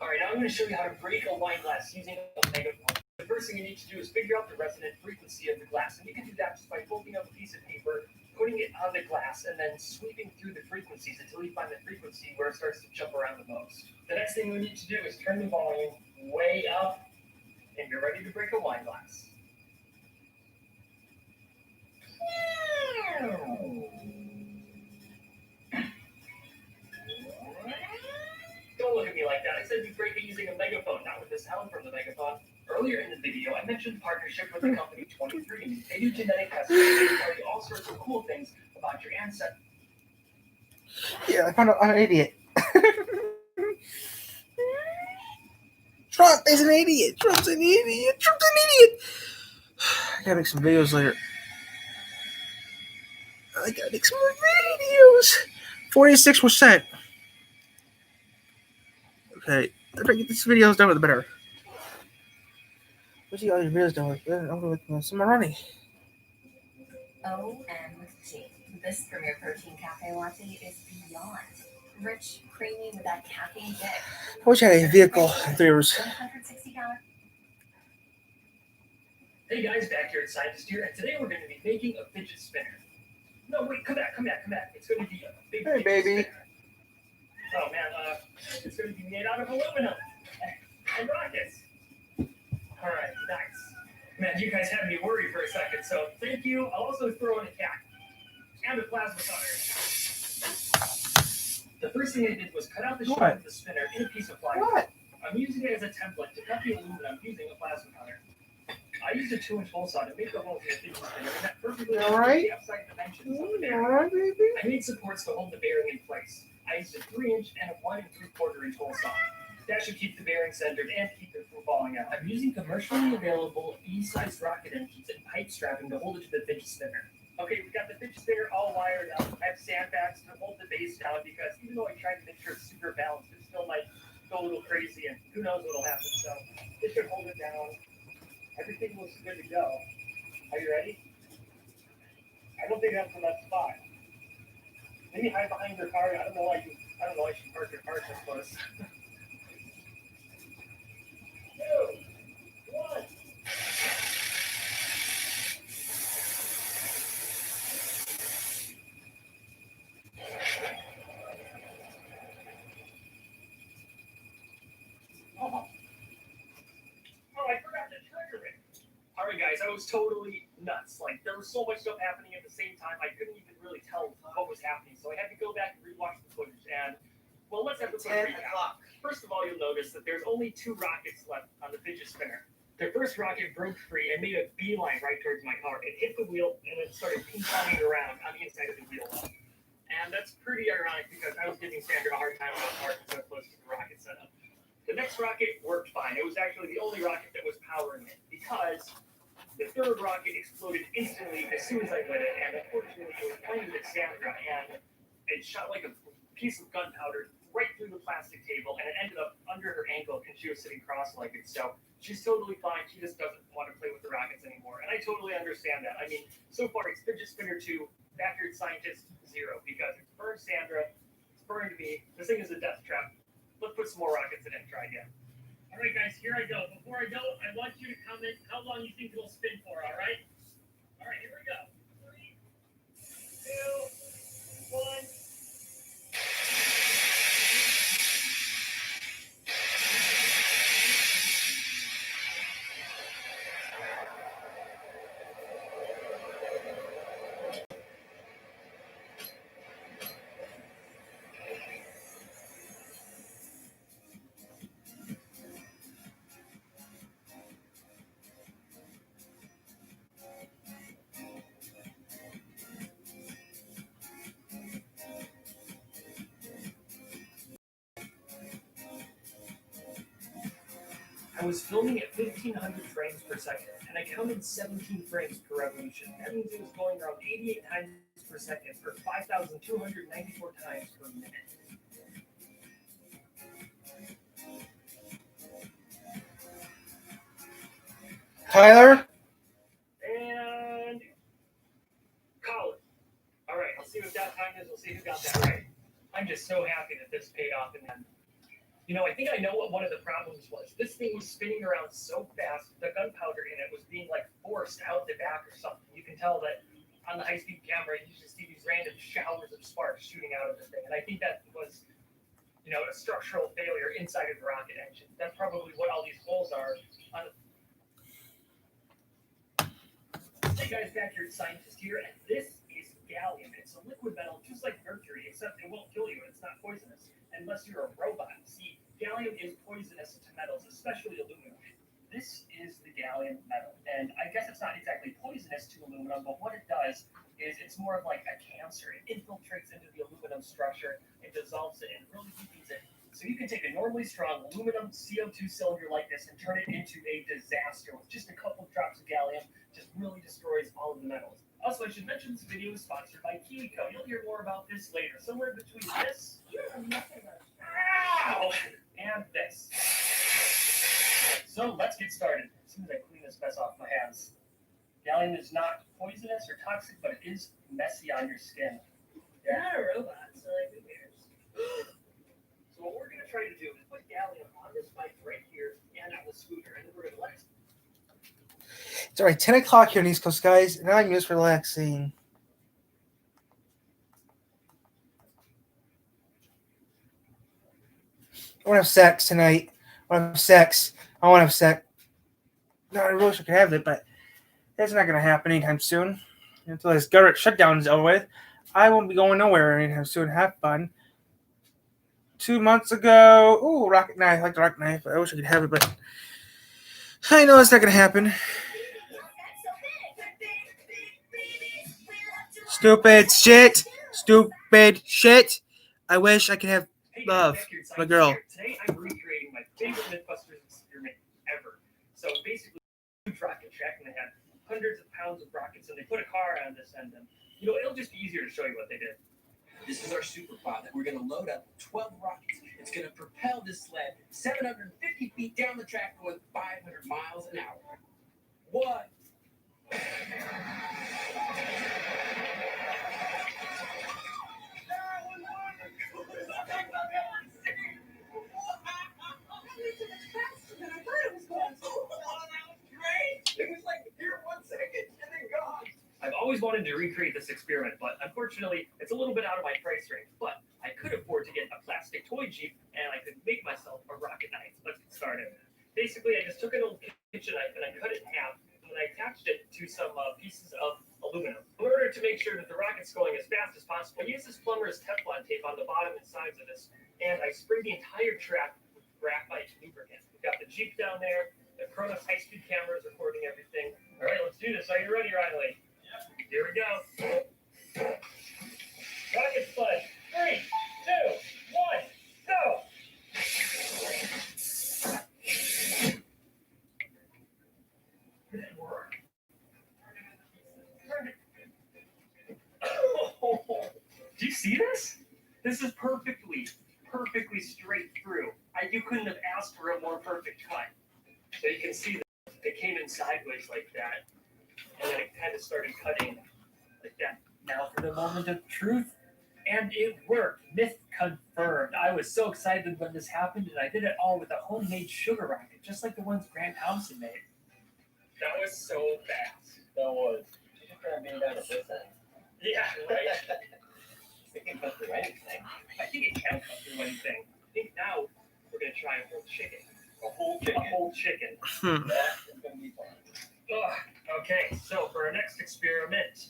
I: Alright, now I'm going to show you how to break a wine glass using a megaphone. The first thing you need to do is figure out the resonant frequency of the glass, and you can do that just by folding up a piece of paper, putting it on the glass, and then sweeping through the frequencies until you find the frequency where it starts to jump around the most. The next thing we need to do is turn the volume way up, and you're ready to break a wine glass. Don't look at me like that. I said you break it using a megaphone, not with the sound from the megaphone. Earlier in the video, I mentioned partnership with the company 23. They do genetic testing. They tell you all sorts of cool things about your ancestors.
A: Yeah, I found out I'm an idiot. Trump is an idiot. Trump's an idiot. I gotta make some videos later. I gotta make some more videos. 46%. Okay, the better get this videos done with, the better. Let's see all these videos done with. I'm going with some more money.
K: OMG. This Premier Protein Cafe Latte is beyond rich, creamy with that caffeine kick.
A: I wish I had a vehicle in 3 hours.
K: 160 calories.
I: Hey guys, Backyard Scientist here, and today we're going to be making a fidget spinner. No, wait, come back. It's going to be a big
A: Hey,
I: fidget
A: baby.
I: spinner. Oh man, it's going to be made out of aluminum and rockets. Alright, nice. Man, you guys had me worried for a second, so thank you. I'll also throw in a cat and a plasma cutter. The first thing I did was cut out the shape of the spinner in a piece of plywood.
A: What?
I: I'm using it as a template to cut the aluminum using a plasma cutter. I used a 2-inch hole saw to make the holes in the fidget spinner, and that perfectly
A: Alright.
I: the outside dimensions of the bearing.
A: Alright, baby.
I: I made supports to hold the bearing in place. I used a 3-inch and a 1 3/4-inch hole saw. That should keep the bearing centered and keep it from falling out. I'm using commercially available E-sized rocket engines and pipe strapping to hold it to the fidget spinner. Okay, we got the fidget spinner all wired up. I have sandbags to hold the base down because even though I tried to make sure it's super balanced, it still might go a little crazy and who knows what'll happen. So this should hold it down. Everything looks good to go. Are you ready? I don't think that's the best spot. Maybe hide behind your car. I don't know why you park your car so close. 2, 1. Oh, I forgot to trigger it. All right, guys, I was totally nuts. Like, there was so much stuff happening at the same time, I couldn't even really tell what was happening. So I had to go back and rewatch the footage. And, well, let's have the quick recap. First of all, you'll notice that there's only 2 rockets left on the fidget spinner. The first rocket broke free and made a beeline right towards my car. It hit the wheel and then started ping-ponging around on the inside of the wheel well. And that's pretty ironic because I was giving Sandra a hard time about parking so close to the rocket setup. The next rocket worked fine. It was actually the only rocket that was powering it because the third rocket exploded instantly as soon as I lit it, and unfortunately it was pointed at Sandra, and it shot like a piece of gunpowder right through the plastic table, and it ended up under her ankle, and she was sitting cross-legged. So she's totally fine. She just doesn't want to play with the rockets anymore, and I totally understand that. I mean, so far it's fidget spinner 2, backyard scientist 0, because it's burned Sandra, it's burned me. This thing is a death trap. Let's put some more rockets in it and try again. All right, guys, here I go. Before I go, I want you to comment how long you think it'll spin for, all right? All right, here we go. 3, 2, 1. I was filming at 1,500 frames per second, and I counted 17 frames per revolution. That means it was going around 88 times per second for 5,294 times per minute.
A: Tyler?
I: And Colin. All right, I'll see what that time is. We'll see who got that right. I'm just so happy that this paid off in the end. You know, I think I know what one of the problems was. This thing was spinning around so fast, the gunpowder in it was being like forced out the back or something. You can tell that on the high-speed camera, you just see these random showers of sparks shooting out of the thing. And I think that was, you know, a structural failure inside of the rocket engine. That's probably what all these holes are. Hey guys, backyard scientist here, and this is gallium. It's a liquid metal just like mercury, except it won't kill you and it's not poisonous. Unless you're a robot. See, gallium is poisonous to metals, especially aluminum. This is the gallium metal, and I guess it's not exactly poisonous to aluminum, but what it does is it's more of like a cancer. It infiltrates into the aluminum structure, it dissolves it, and really weakens it. So you can take a normally strong aluminum CO2 cylinder like this and turn it into a disaster with just a couple of drops of gallium. Just really destroys all of the metals. Also, I should mention this video is sponsored by KiwiCo. You'll hear more about this later. Somewhere between this and this. So let's get started. As soon as I clean this mess off my hands. Gallium is not poisonous or toxic, but it is messy on your skin. You're not a robot, so like who cares? So what we're going to try to do is put gallium on this bike right here and on the scooter, and then we're going to let it.
A: It's alright, 10 o'clock here in East Coast, guys, and I'm just relaxing. I want to have sex tonight. I want to have sex. I want to have sex. No, I really wish I could have it, but that's not going to happen anytime soon. Until this government shutdown is over with, I won't be going nowhere anytime soon. Have fun. 2 months ago, ooh, rocket knife. I like the rocket knife. I wish I could have it, but I know it's not going to happen. Stupid shit. Stupid shit. I wish I could have love. My girl.
I: Today I'm recreating my favorite Mythbusters experiment ever. So basically, huge rocket track, and they had hundreds of pounds of rockets, and they put a car on this end. And it'll just be easier to show you what they did.
L: This is our super pod that we're going to load up 12 rockets. It's going to propel this sled 750 feet down the track going 500 miles an hour. What?
I: I've always wanted to recreate this experiment, but unfortunately, it's a little bit out of my price range. But I could afford to get a plastic toy Jeep, and I could make myself a rocket knife. Let's get started. Basically, I just took an old kitchen knife and I cut it in half, and then I attached it to some pieces of aluminum. In order to make sure that the rocket's going as fast as possible, I used this plumber's Teflon tape on the bottom and sides of this, and I sprayed the entire track with graphite lubricant. We've got the Jeep down there, the Kronos high-speed cameras recording everything. All right, let's do this. Are you ready, Riley? Here we go. Rocket sled. 3, 2, 1, go! Good work. Do you see this? This is perfectly straight through. You couldn't have asked for a more perfect cut. So you can see that it came in sideways like that, and then it kind of started cutting like that. Now for the moment of truth, and it worked. Myth confirmed. I was so excited when this happened, and I did it all with a homemade sugar rocket, just like the ones Grant Thompson made. That was so fast.
F: That was. You should try being down at this end.
I: Yeah, right.
F: It can cut through anything.
I: I think it can cut through anything. I think now we're gonna try a whole chicken.
F: A whole chicken.
I: A whole chicken.
F: That is going to be fun.
I: Okay, so for our next experiment,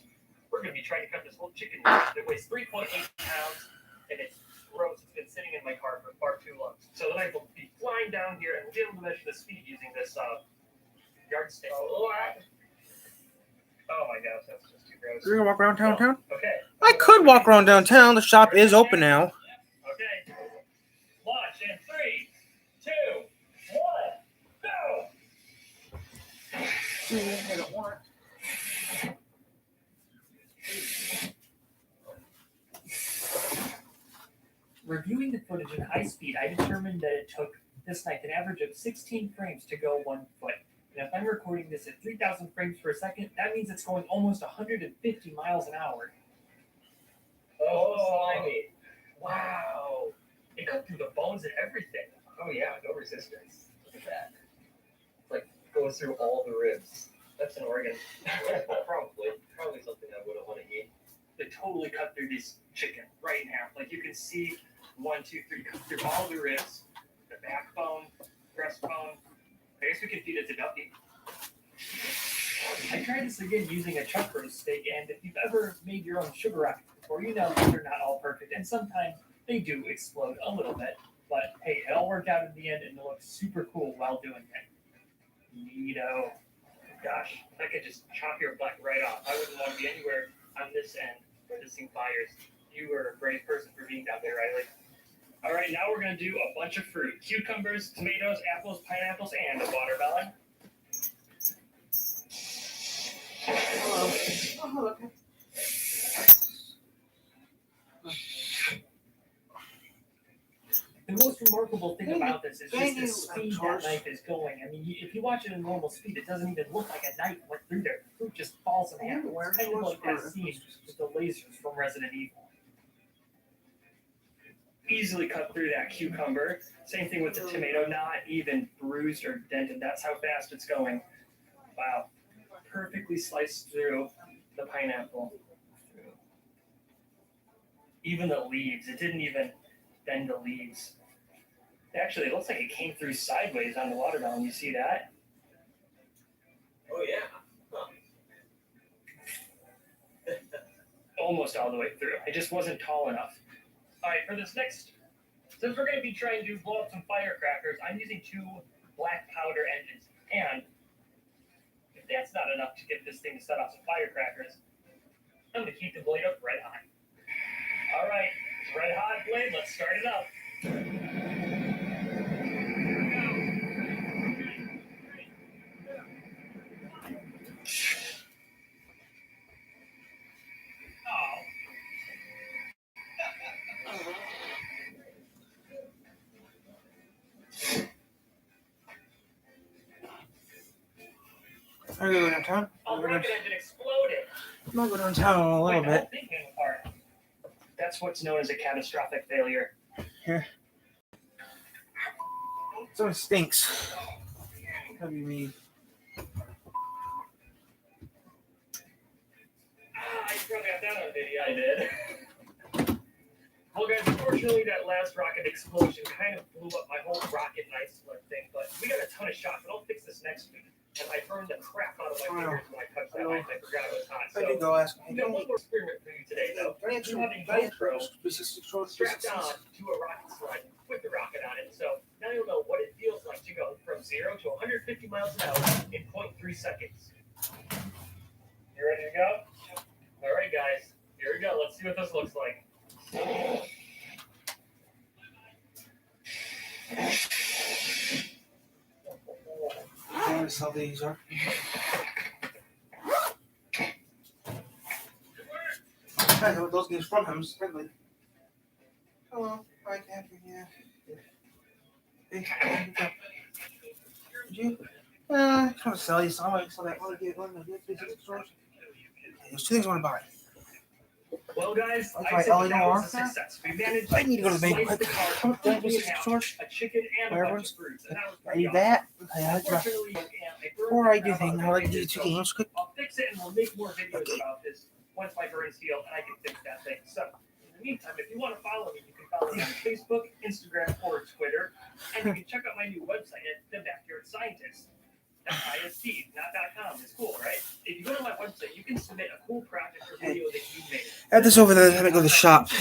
I: we're going to be trying to cut this whole chicken that weighs 3.8 pounds, and it's gross. It's been sitting in my car for far too long. So the knife will be flying down here, and we'll be able to measure the speed using this yardstick. Oh my gosh, that's just too gross.
A: You're gonna walk around downtown?
I: Okay.
A: I could walk around downtown. The shop is open now.
I: Okay. Launch in 3, 2, 1, go!
A: I don't want.
I: Reviewing the footage in high speed, I determined that it took this knife an average of 16 frames to go 1 foot. And if I'm recording this at 3,000 frames per second, that means it's going almost 150 miles an hour.
F: Oh, slimy.
I: Wow. It cut through the bones and everything.
F: Oh, yeah, no resistance. Look at that. It's like goes through all the ribs.
I: That's an organ.
F: Probably something I wouldn't want to eat.
I: They totally cut through this chicken right in half. Like you can see 1, 2, 3 cut through all the ribs, the backbone, breastbone. I guess we can feed it to Duffy. I tried this again using a chuck roast steak, and if you've ever made your own sugar rockets before, you know they're not all perfect, and sometimes they do explode a little bit. But hey, it all worked out in the end, and it looks super cool while doing it. Neato. Gosh, I could just chop your butt right off. I wouldn't want to be anywhere on this end where this thing fires. You were a brave person for being down there, Riley. All right, now we're going to do a bunch of fruit. Cucumbers, tomatoes, apples, pineapples, and a watermelon.
A: Oh, okay.
I: The most remarkable thing about this is just the speed that knife is going. I mean, if you watch it at normal speed, it doesn't even look like a knife went through there. The fruit just falls in half. It's kind of like that scene with the lasers from Resident Evil. Easily cut through that cucumber. Same thing with the tomato, not even bruised or dented. That's how fast it's going. Wow. Perfectly sliced through the pineapple. Even the leaves. It didn't even bend the leaves. Actually, it looks like it came through sideways on the watermelon. You see that?
B: Oh yeah. Huh.
I: Almost all the way through. I just wasn't tall enough. All right, for this next, since we're going to be trying to blow up some firecrackers, I'm using 2 black powder engines. And if that's not enough to get this thing to set off some firecrackers, I'm going to keep the blade up red hot. All right, red hot blade, let's start it up.
A: Are you going downtown?
I: Oh, the rocket engine exploded.
A: I'm gonna go downtown a little
I: Wait, the whole
A: bit.
I: thing came apart. That's what's known as a catastrophic failure.
A: Here. Something stinks. What do you mean?
I: I probably got that on video. I did. Well, guys, unfortunately, that last rocket explosion kind of blew up my whole rocket knife sled thing, but we got a ton of shots, but I'll fix this next week. And I burned the crap out of my fingers when I touched that knife. I forgot it was hot.
A: I did go ask.
I: We got one more experiment for you today, though. You have a GoPro strapped on to a rocket sled with the rocket on it. So now you'll know what it feels like to go from 0 to 150 miles an hour in 0.3 seconds. You ready to go? All right, guys. Here we go. Let's see what this looks like.
A: That's how these are. I know what those games from him. It's friendly. Hello, hi, Catherine. Yeah. Hey, did you? I'm trying to sell you some. I saw that one. There's 2 things I want to buy.
I: Well, guys,
A: Okay,
I: I said
A: all
I: that
A: you
I: was
A: are?
I: a success. We managed
A: I need to go to the bank
I: slice
A: quick.
I: car
A: Come on,
I: completely in
A: Mrs.
I: half,
A: George.
I: a chicken and a
A: Where
I: bunch of fruits, and that was
A: I
I: pretty
A: need
I: awesome.
A: that. Okay, I like that.
I: Unfortunately, I burned
A: Before I
I: the
A: do
I: crap out
A: things,
I: of
A: I
I: my
A: like to do
I: fingers,
A: 2
I: so
A: games quick.
I: I'll fix it and we'll make more videos about this once my burns heal and I can fix that thing. So, in the meantime, if you want to follow me, you can follow me on Facebook, Instagram, or Twitter. And you can check out my new website at The Backyard Scientist. .isd, not .com. It's cool, right? If you go to my website, you can submit a cool project or video that you made.
A: Add this over there. Let me go to the shop.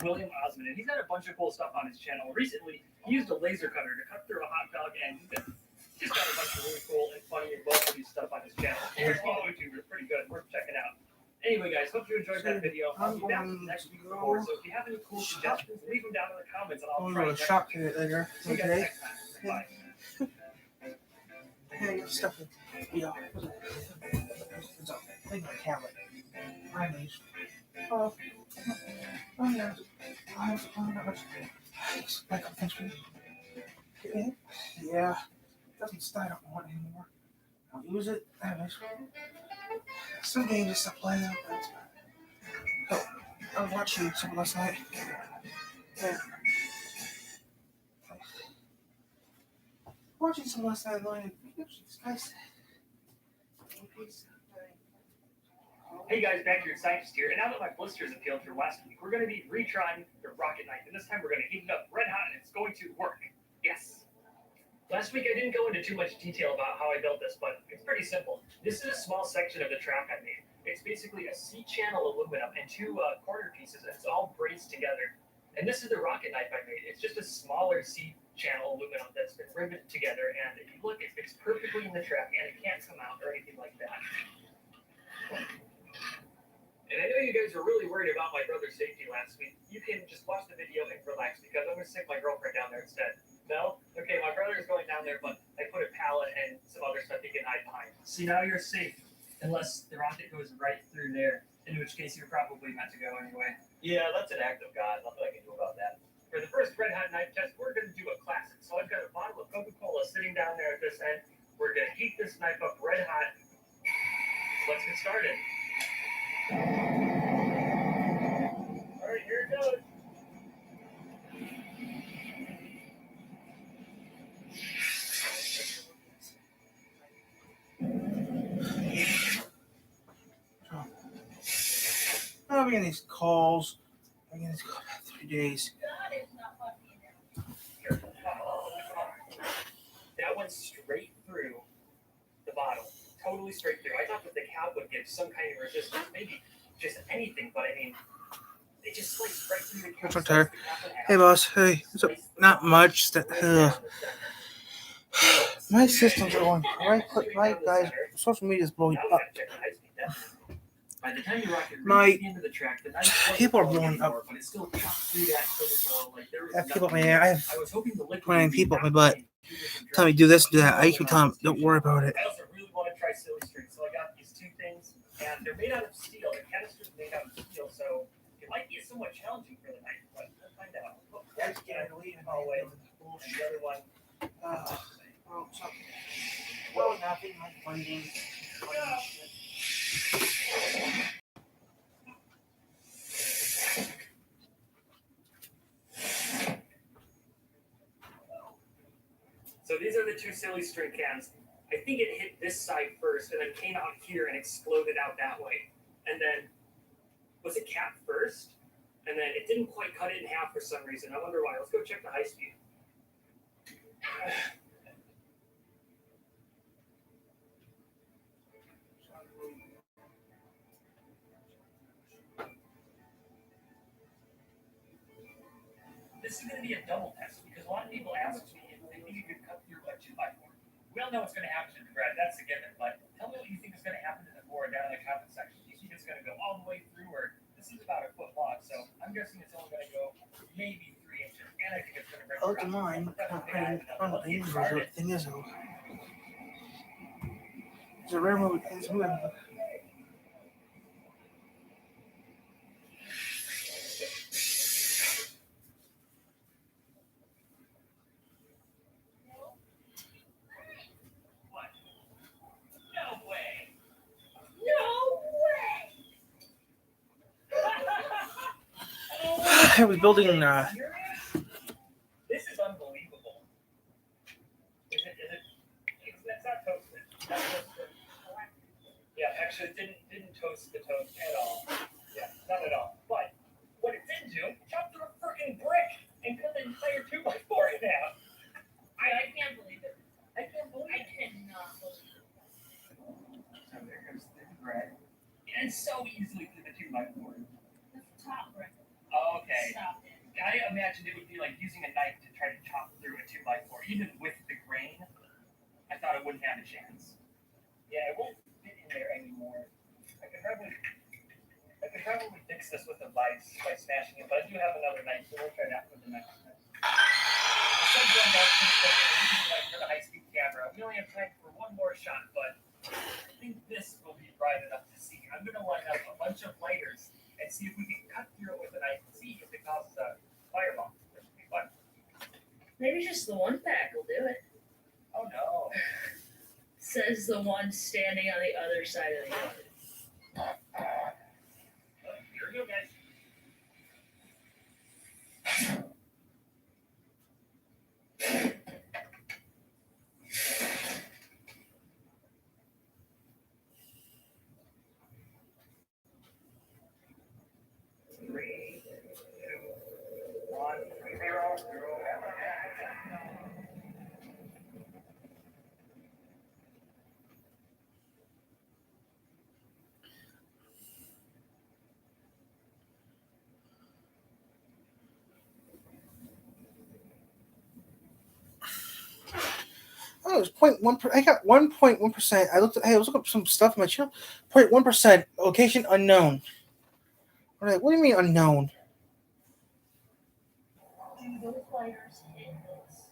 I: William Osmond, and he's got a bunch of cool stuff on his channel. Recently, he used a laser cutter to cut through a hot dog, and he's just got a bunch of really cool and funny and well-produced stuff on his channel. He's on YouTube, it's pretty good, worth checking out. Anyway, guys, hope you enjoyed that video. I'll be back next week with more, so if you have any cool suggestions, leave them down in the comments, and I'll
A: I'm
I: try
A: going
I: to
A: to shop later.
I: see you guys
A: Okay.
I: next time. Bye.
A: Hey, your stuff. Yeah. Take my tablet. I need. Oh. Oh, yeah. Not much. Like, thanks for it. Yeah. Doesn't start. I don't want it anymore. I'll use it. Some games just to play out. Oh, I was watching something last night. Yeah. Watching some last night. These guys.
I: Hey guys, Backyard Scientist here, and now that my blisters have healed from last week, we're going to be retrying the rocket knife, and this time we're going to heat it up red hot, and it's going to work. Yes. Last week I didn't go into too much detail about how I built this, but it's pretty simple. This is a small section of the track I made. It's basically a C-channel aluminum and 2 corner pieces, and it's all braced together. And this is the rocket knife I made. It's just a smaller C-channel aluminum that's been riveted together, and if you look, it fits perfectly in the track, and it can't come out or anything like that. And I know you guys were really worried about my brother's safety last week. You can just watch the video and relax because I'm going to stick my girlfriend down there instead. No? Okay, my brother is going down there, but I put a pallet and some other stuff he can hide behind. See, now you're safe. Unless the rocket goes right through there, in which case you're probably meant to go anyway.
B: Yeah, that's an act of God. Nothing I can do about that.
I: For the first red hot knife test, we're going to do a classic. So I've got a bottle of Coca-Cola sitting down there at this end. We're going to heat this knife up red hot. Let's get started. All right, here it goes.
A: I'm getting these calls. I'm getting these calls about 3 days.
I: That went straight through the bottle. totally straight through. I thought that the cap would give some kind of resistance, maybe just anything, but I mean, they just sliced right through the cap.
A: What's up, Tyler? Hey, boss. Hey, what's up? Not much. My systems are going right, guys. Social media is blowing up.
I: By the time you rock it
A: My
I: reached the end of the track, the knife
A: people are
I: wasn't
A: blowing
I: anymore,
A: up.
I: but it still chopped through that silicone, like there was
A: I have people,
I: nothing
A: man. I have
I: I was hoping the liquid
A: 29
I: would be
A: people on my
I: wrapped
A: butt.
I: in two different
A: Tell me do this, do that.
I: directions.
A: I keep telling them, don't worry about it.
I: I also really want to try silly string, so I got these two things, and they're made out of steel. The canister's made out of steel, so it might be somewhat challenging for the knife, but we'll find out. Oh, there's the hallway, and the other one.
A: Well, nothing like funding.
I: So these are the two silly string cans. I think it hit this side first and then came out here and exploded out that way. And then, was it capped first? And then it didn't quite cut it in half for some reason. I wonder why. Let's go check the high speed. This is going to be a double test because a lot of people ask me if they think you could cut through a 2x4. We all know what's going to happen to the Brad. That's a given. But tell me what you think is going to happen to the board down in the comment section. Do you think it's going to go all the way through, or this is about a foot long? So I'm guessing it's only going to go maybe 3 inches, and I think it's going to break.
A: I looked at mine. The thing is, though, it's a rare movie. It's a movie. I was building.
I: This is unbelievable. It's not toasted. Yeah, actually, it didn't toast the toast at all. Yeah, not at all. But what it did do, chopped through a freaking brick and cut the entire 2x4 in half. I can't believe it. I cannot believe it. So there goes the bread. And so easily through the 2x4.
K: The top brick.
I: Okay. I imagined it would be like using a knife to try to chop through a 2x4. Even with the grain, I thought it wouldn't have a chance. Yeah, it won't fit in there anymore. I could probably fix this with a vise by smashing it, but I do have another knife, so we'll try that for the next time. For the high-speed camera, we only have time for one more shot, but I think this will be bright enough to see. I'm going to line up a bunch of lighters and see if we can cut through it with a knife and see if it causes a fireball. This will be fun.
M: Maybe just the one pack will do it.
I: Oh no.
M: Says the one standing on the other side of the yard.
I: Here we go, guys.
A: Oh, it was 0.1%. I got 1.1%. I was looking up some stuff on my channel. 0.1%. Location unknown. All right, what do you mean unknown?
M: Do those lighters hit this?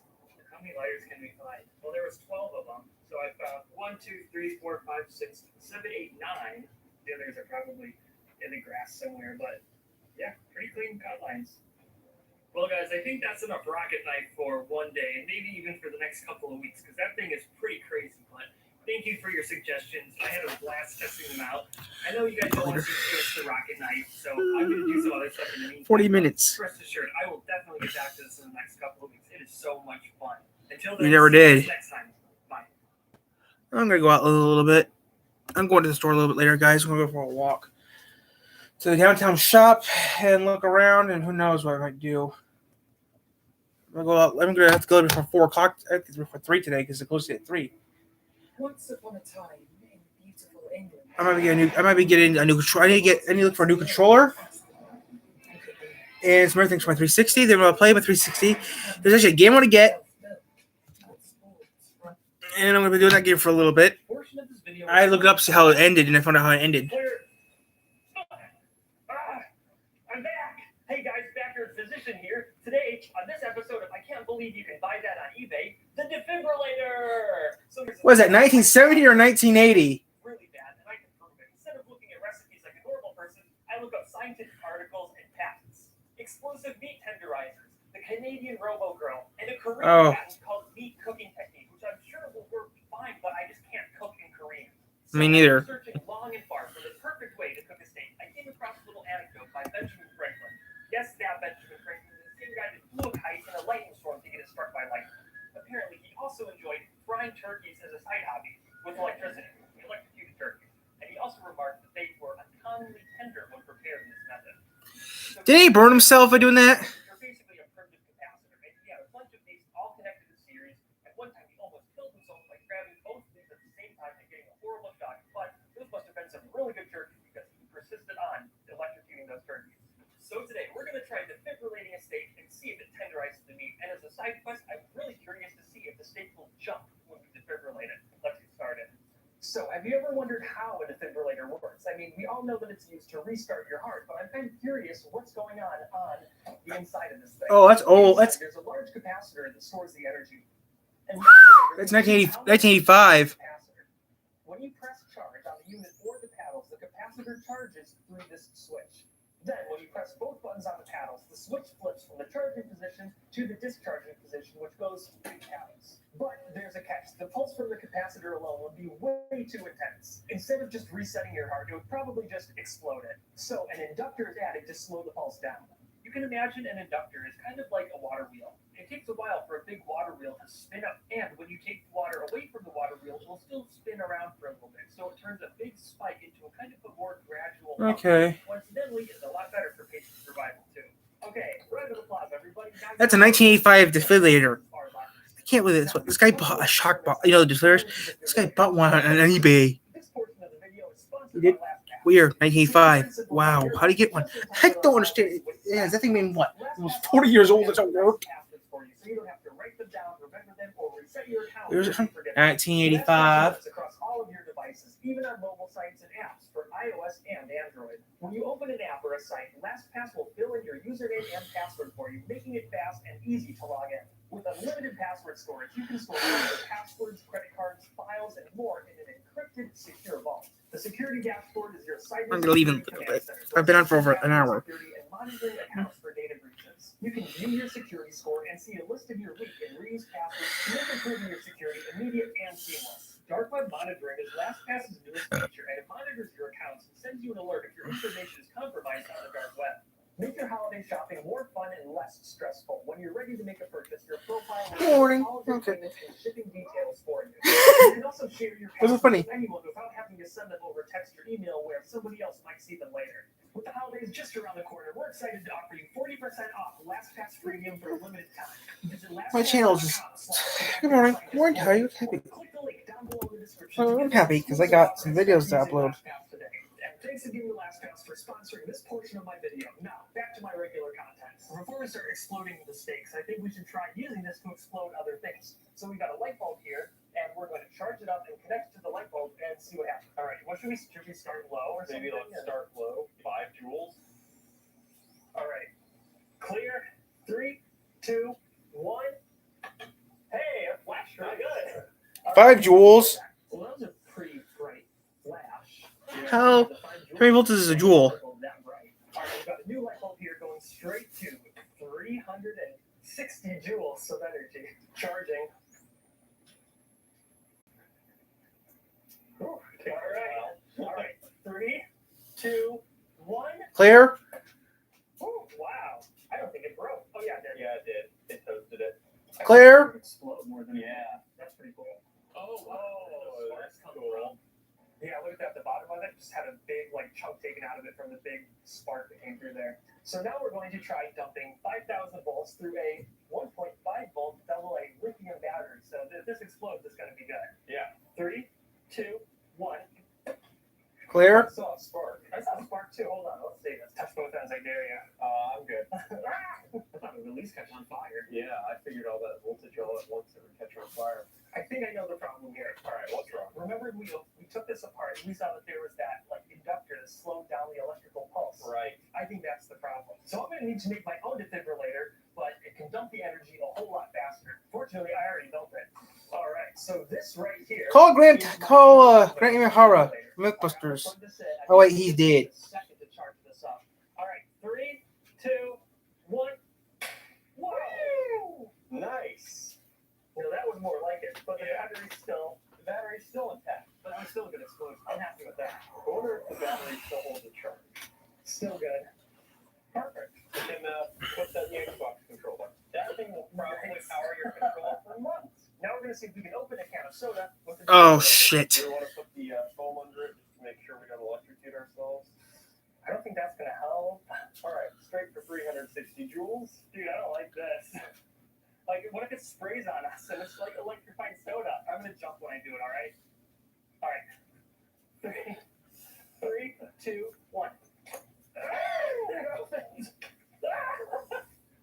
I: How many lighters can we find? Well, there was 12 of them. So I found 1, 2, 3, 4, 5, 6, 7, 8, 9. The others are probably in the grass somewhere, but yeah, pretty clean cut lines. Well, guys, I think that's enough rocket knife for one day, and maybe even for the next couple of weeks, because that thing is pretty crazy. But thank you for your suggestions. I had a blast testing them out. I know you guys don't want to see just the rocket knife, so I'm going to do some other stuff in the meantime.
A: 40 minutes.
I: Rest assured, I will definitely get back to this in the next couple of weeks. It is so much fun. Until then,
A: You never
I: see you
A: did.
I: guys next time. Bye.
A: I'm going to go out a little bit. I'm going to the store a little bit later, guys. I'm going to go for a walk to the downtown shop and look around, and who knows what I might do. I'm going to have to go before 4 o'clock. I have to go for 3 today because it closes at 3.
L: Once upon a time, men
A: I might be getting a new controller. I need to look for a new controller. And some other things for my 360. Then I'll play my 360. There's actually a game I want to get. And I'm going to be doing that game for a little bit. I looked it up to see how it ended, and I found out how it ended.
I: I'm back. Hey guys, Backyard Physician here. Today, on this episode of I Can't Believe You Can Buy That on eBay, the defibrillator.
A: What is that, 1970 or 1980?
I: Really bad, and I can prove it. Instead of looking at recipes like a normal person, I look up scientific articles and patents. Explosive meat tenderizers, the Canadian Robo Grill, and a Korean patent called meat cooking technique, which I'm sure will work fine, but I just can't cook in Korean. So
A: Me neither.
I: Searching long and far for the perfect way to cook a steak, I came across a little anecdote by Benjamin Franklin. Yes, that Benjamin Franklin is the same guy that flew a kite in a lightning storm to get it struck by lightning. Apparently, he also enjoyed frying turkeys as a side hobby with electricity. He electrocuted turkeys. And he also remarked that they were uncommonly tender when prepared in this method. So
A: Did he burn himself by doing that?
I: You're basically a primitive capacitor. And he had a bunch of these all connected in series. At one time, he almost killed himself by grabbing both of these at the same time and getting a horrible shock. But those must have been some really good turkeys because he persisted on electrocuting those turkeys. So today, we're going to try defibrillating a steak and see if it tenderizes the meat. And as a side quest, I'm really curious to see if the steak will jump when we defibrillate it. Let's get started. So, have you ever wondered how a defibrillator works? I mean, we all know that it's used to restart your heart, but I'm kind of curious what's going on the inside of this thing.
A: Oh, that's old.
I: There's a large capacitor that stores the energy. And
A: That's 1985.
I: When you press charge on the unit or the paddles, the capacitor charges through this switch. Then, when you press both buttons on the paddles, the switch flips from the charging position to the discharging position, which goes through the paddles. But there's a catch. The pulse from the capacitor alone would be way too intense. Instead of just resetting your heart, it would probably just explode it. So an inductor is added to slow the pulse down. You can imagine an inductor is kind of like a water wheel. It takes a while for a big water wheel to spin up, and when you take water away from the water wheel, it will still spin around for a little bit. So it turns a big spike into a kind of a more gradual pump.
A: Okay.
I: Coincidentally, it's a lot better for patient survival too. Okay, round of applause, everybody.
A: That's a 1985 defibrillator. I can't believe this. This guy bought a shock box. You know the defibrillators? This guy bought one on eBay. He did? Weird. 1985. Wow. How do you get one? I don't understand. Yeah, that thing mean what? It was 40 years old. It's at work. Where's it from? 1985.
I: Across all of your devices, even on mobile sites and apps for iOS and Android. When you open an app or a site, LastPass will fill in your username and password for you, making it fast and easy to log in. With unlimited password storage, you can store your passwords, credit cards, files, and more in an encrypted, secure vault. The security dashboard is your cyber.
A: I'm gonna leave in a little bit. I've been on for over an hour.
I: And monitoring accounts for data breaches. You can view your security score and see a list of your leak and reuse passwords to make improving your security immediate and seamless. Dark web monitoring is LastPass's newest feature, and it monitors your accounts and sends you an alert if your information is compromised on the dark web. Make your holiday shopping more fun and less stressful. When you're ready to make a purchase, your profile will
A: Morning.
I: all of your
A: Okay.
I: payments and shipping details for you. You can also share your
A: This is
I: passwords
A: funny.
I: with anyone without having to send them over text or email where somebody else might see them later. With the holidays just around the corner, we're excited to offer you 40% off LastPass Premium for a limited time. Visit
A: My channel just. Good morning. Morning. How are you? Happy?
I: Click the link down below in the description.
A: Oh, I'm happy because I got some videos to upload.
I: And thanks again to LastPass for sponsoring this portion of my video. Now, back to my regular content. Before we start exploding the steaks, I think we should try using this to explode other things. So we got a light bulb here, and we're going to charge it up and connect it to the light bulb and see what happens. All right, what should we start low or something?
F: Maybe let's start low, 5 joules.
I: All right, clear. 3, 2, 1. Hey, a flash pretty good.
A: 5 joules.
I: Well, that was a pretty bright flash.
A: How many volts is a joule?
I: All right, we've got a new light bulb here going straight to 360 joules of energy. Charging. All right. 3, 2, 1.
A: Clear.
I: Oh, wow. I don't think it broke. Oh, yeah, it did.
F: Yeah, it did. It toasted it.
A: Clear.
I: Explode more than That's pretty cool.
F: Oh, wow. That's cool.
I: Yeah, look at that. The bottom of it just had a big chunk taken out of it from the big spark that came through there. So now we're going to try dumping 5,000 volts through a 1.5 volt AA lithium battery. So if this explodes, it's going to be good.
F: Yeah.
I: 3, 2, 1.
A: Clear.
F: I saw a spark.
I: I saw a spark too. Hold on, let's see. Let's touch both ends. I dare you.
F: I'm good.
I: I thought it would at least catch on fire.
F: Yeah, I figured all that voltage all at once it would catch on fire.
I: I think I know the problem here.
F: All right, what's wrong?
I: Remember, we took this apart and we saw that there was that like inductor that slowed down the electrical pulse.
F: Right.
I: I think that's the problem. So I'm going to need to make my own defibrillator, but it can dump the energy a whole lot faster. Fortunately, I already built it. All right, so this right here.
A: Call Grant Imahara, Mythbusters. Oh wait, he's dead.
I: Second to charge this up. All right, 3, 2, 1. Whoa!
F: Nice.
I: You know, that was more like it, but the battery's still intact. But I'm still gonna explode. I'm happy with that.
F: I wonder if the battery still holds a charge.
I: Still good. Perfect.
F: You can put that in the Xbox controller.
I: That thing will probably power your controller for months. Now we're gonna see if we can open a can of soda with the
A: Oh shit.
F: Do you want to put the foam under it just to make sure we don't electrocute ourselves?
I: I don't think that's gonna help.
F: All right, straight for 360 joules.
I: Dude, I don't like this. Like, what if it sprays on us and it's like electrified soda? I'm gonna jump when I do it, alright? Alright. 3, 2, 1. It opens!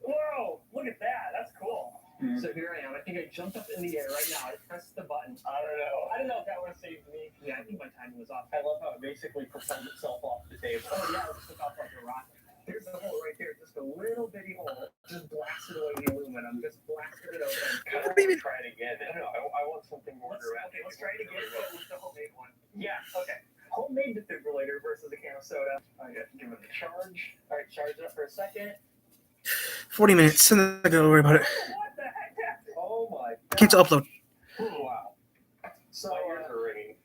I: Whoa! Look at that! That's cool.
F: Mm-hmm.
I: So here I am. I think I jumped up in the air right now. I pressed the button.
F: I don't know
I: if that would have saved me. Yeah, I think my timing was off.
F: I love how it basically propelled itself off the table.
I: Oh, yeah, it took off like a rocket. There's the hole right there. Just a little bitty hole. Just blasted away the aluminum. Just blasted it open.
F: I want to try it again. I don't know. I want something more direct.
I: Okay, let's try it again with the homemade one. Yeah, okay. Homemade defibrillator versus a can of soda.
F: I got to give it a charge.
I: All right, charge it up for a second.
A: 40 minutes. I'm not gonna worry about it.
I: What the heck happened?
F: Oh my God.
A: Cancel upload.
F: Wow.
I: So,
F: My ears are ringing.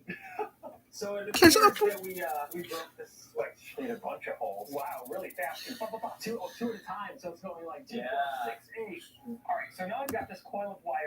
I: so it
A: Cancel
I: appears that we broke this switch.
F: Made a bunch of holes.
I: Wow, really fast. Two at a time, so it's going like 2,
F: Yeah.
I: 4, 6, 8. All right, so now I've got this coil of wire.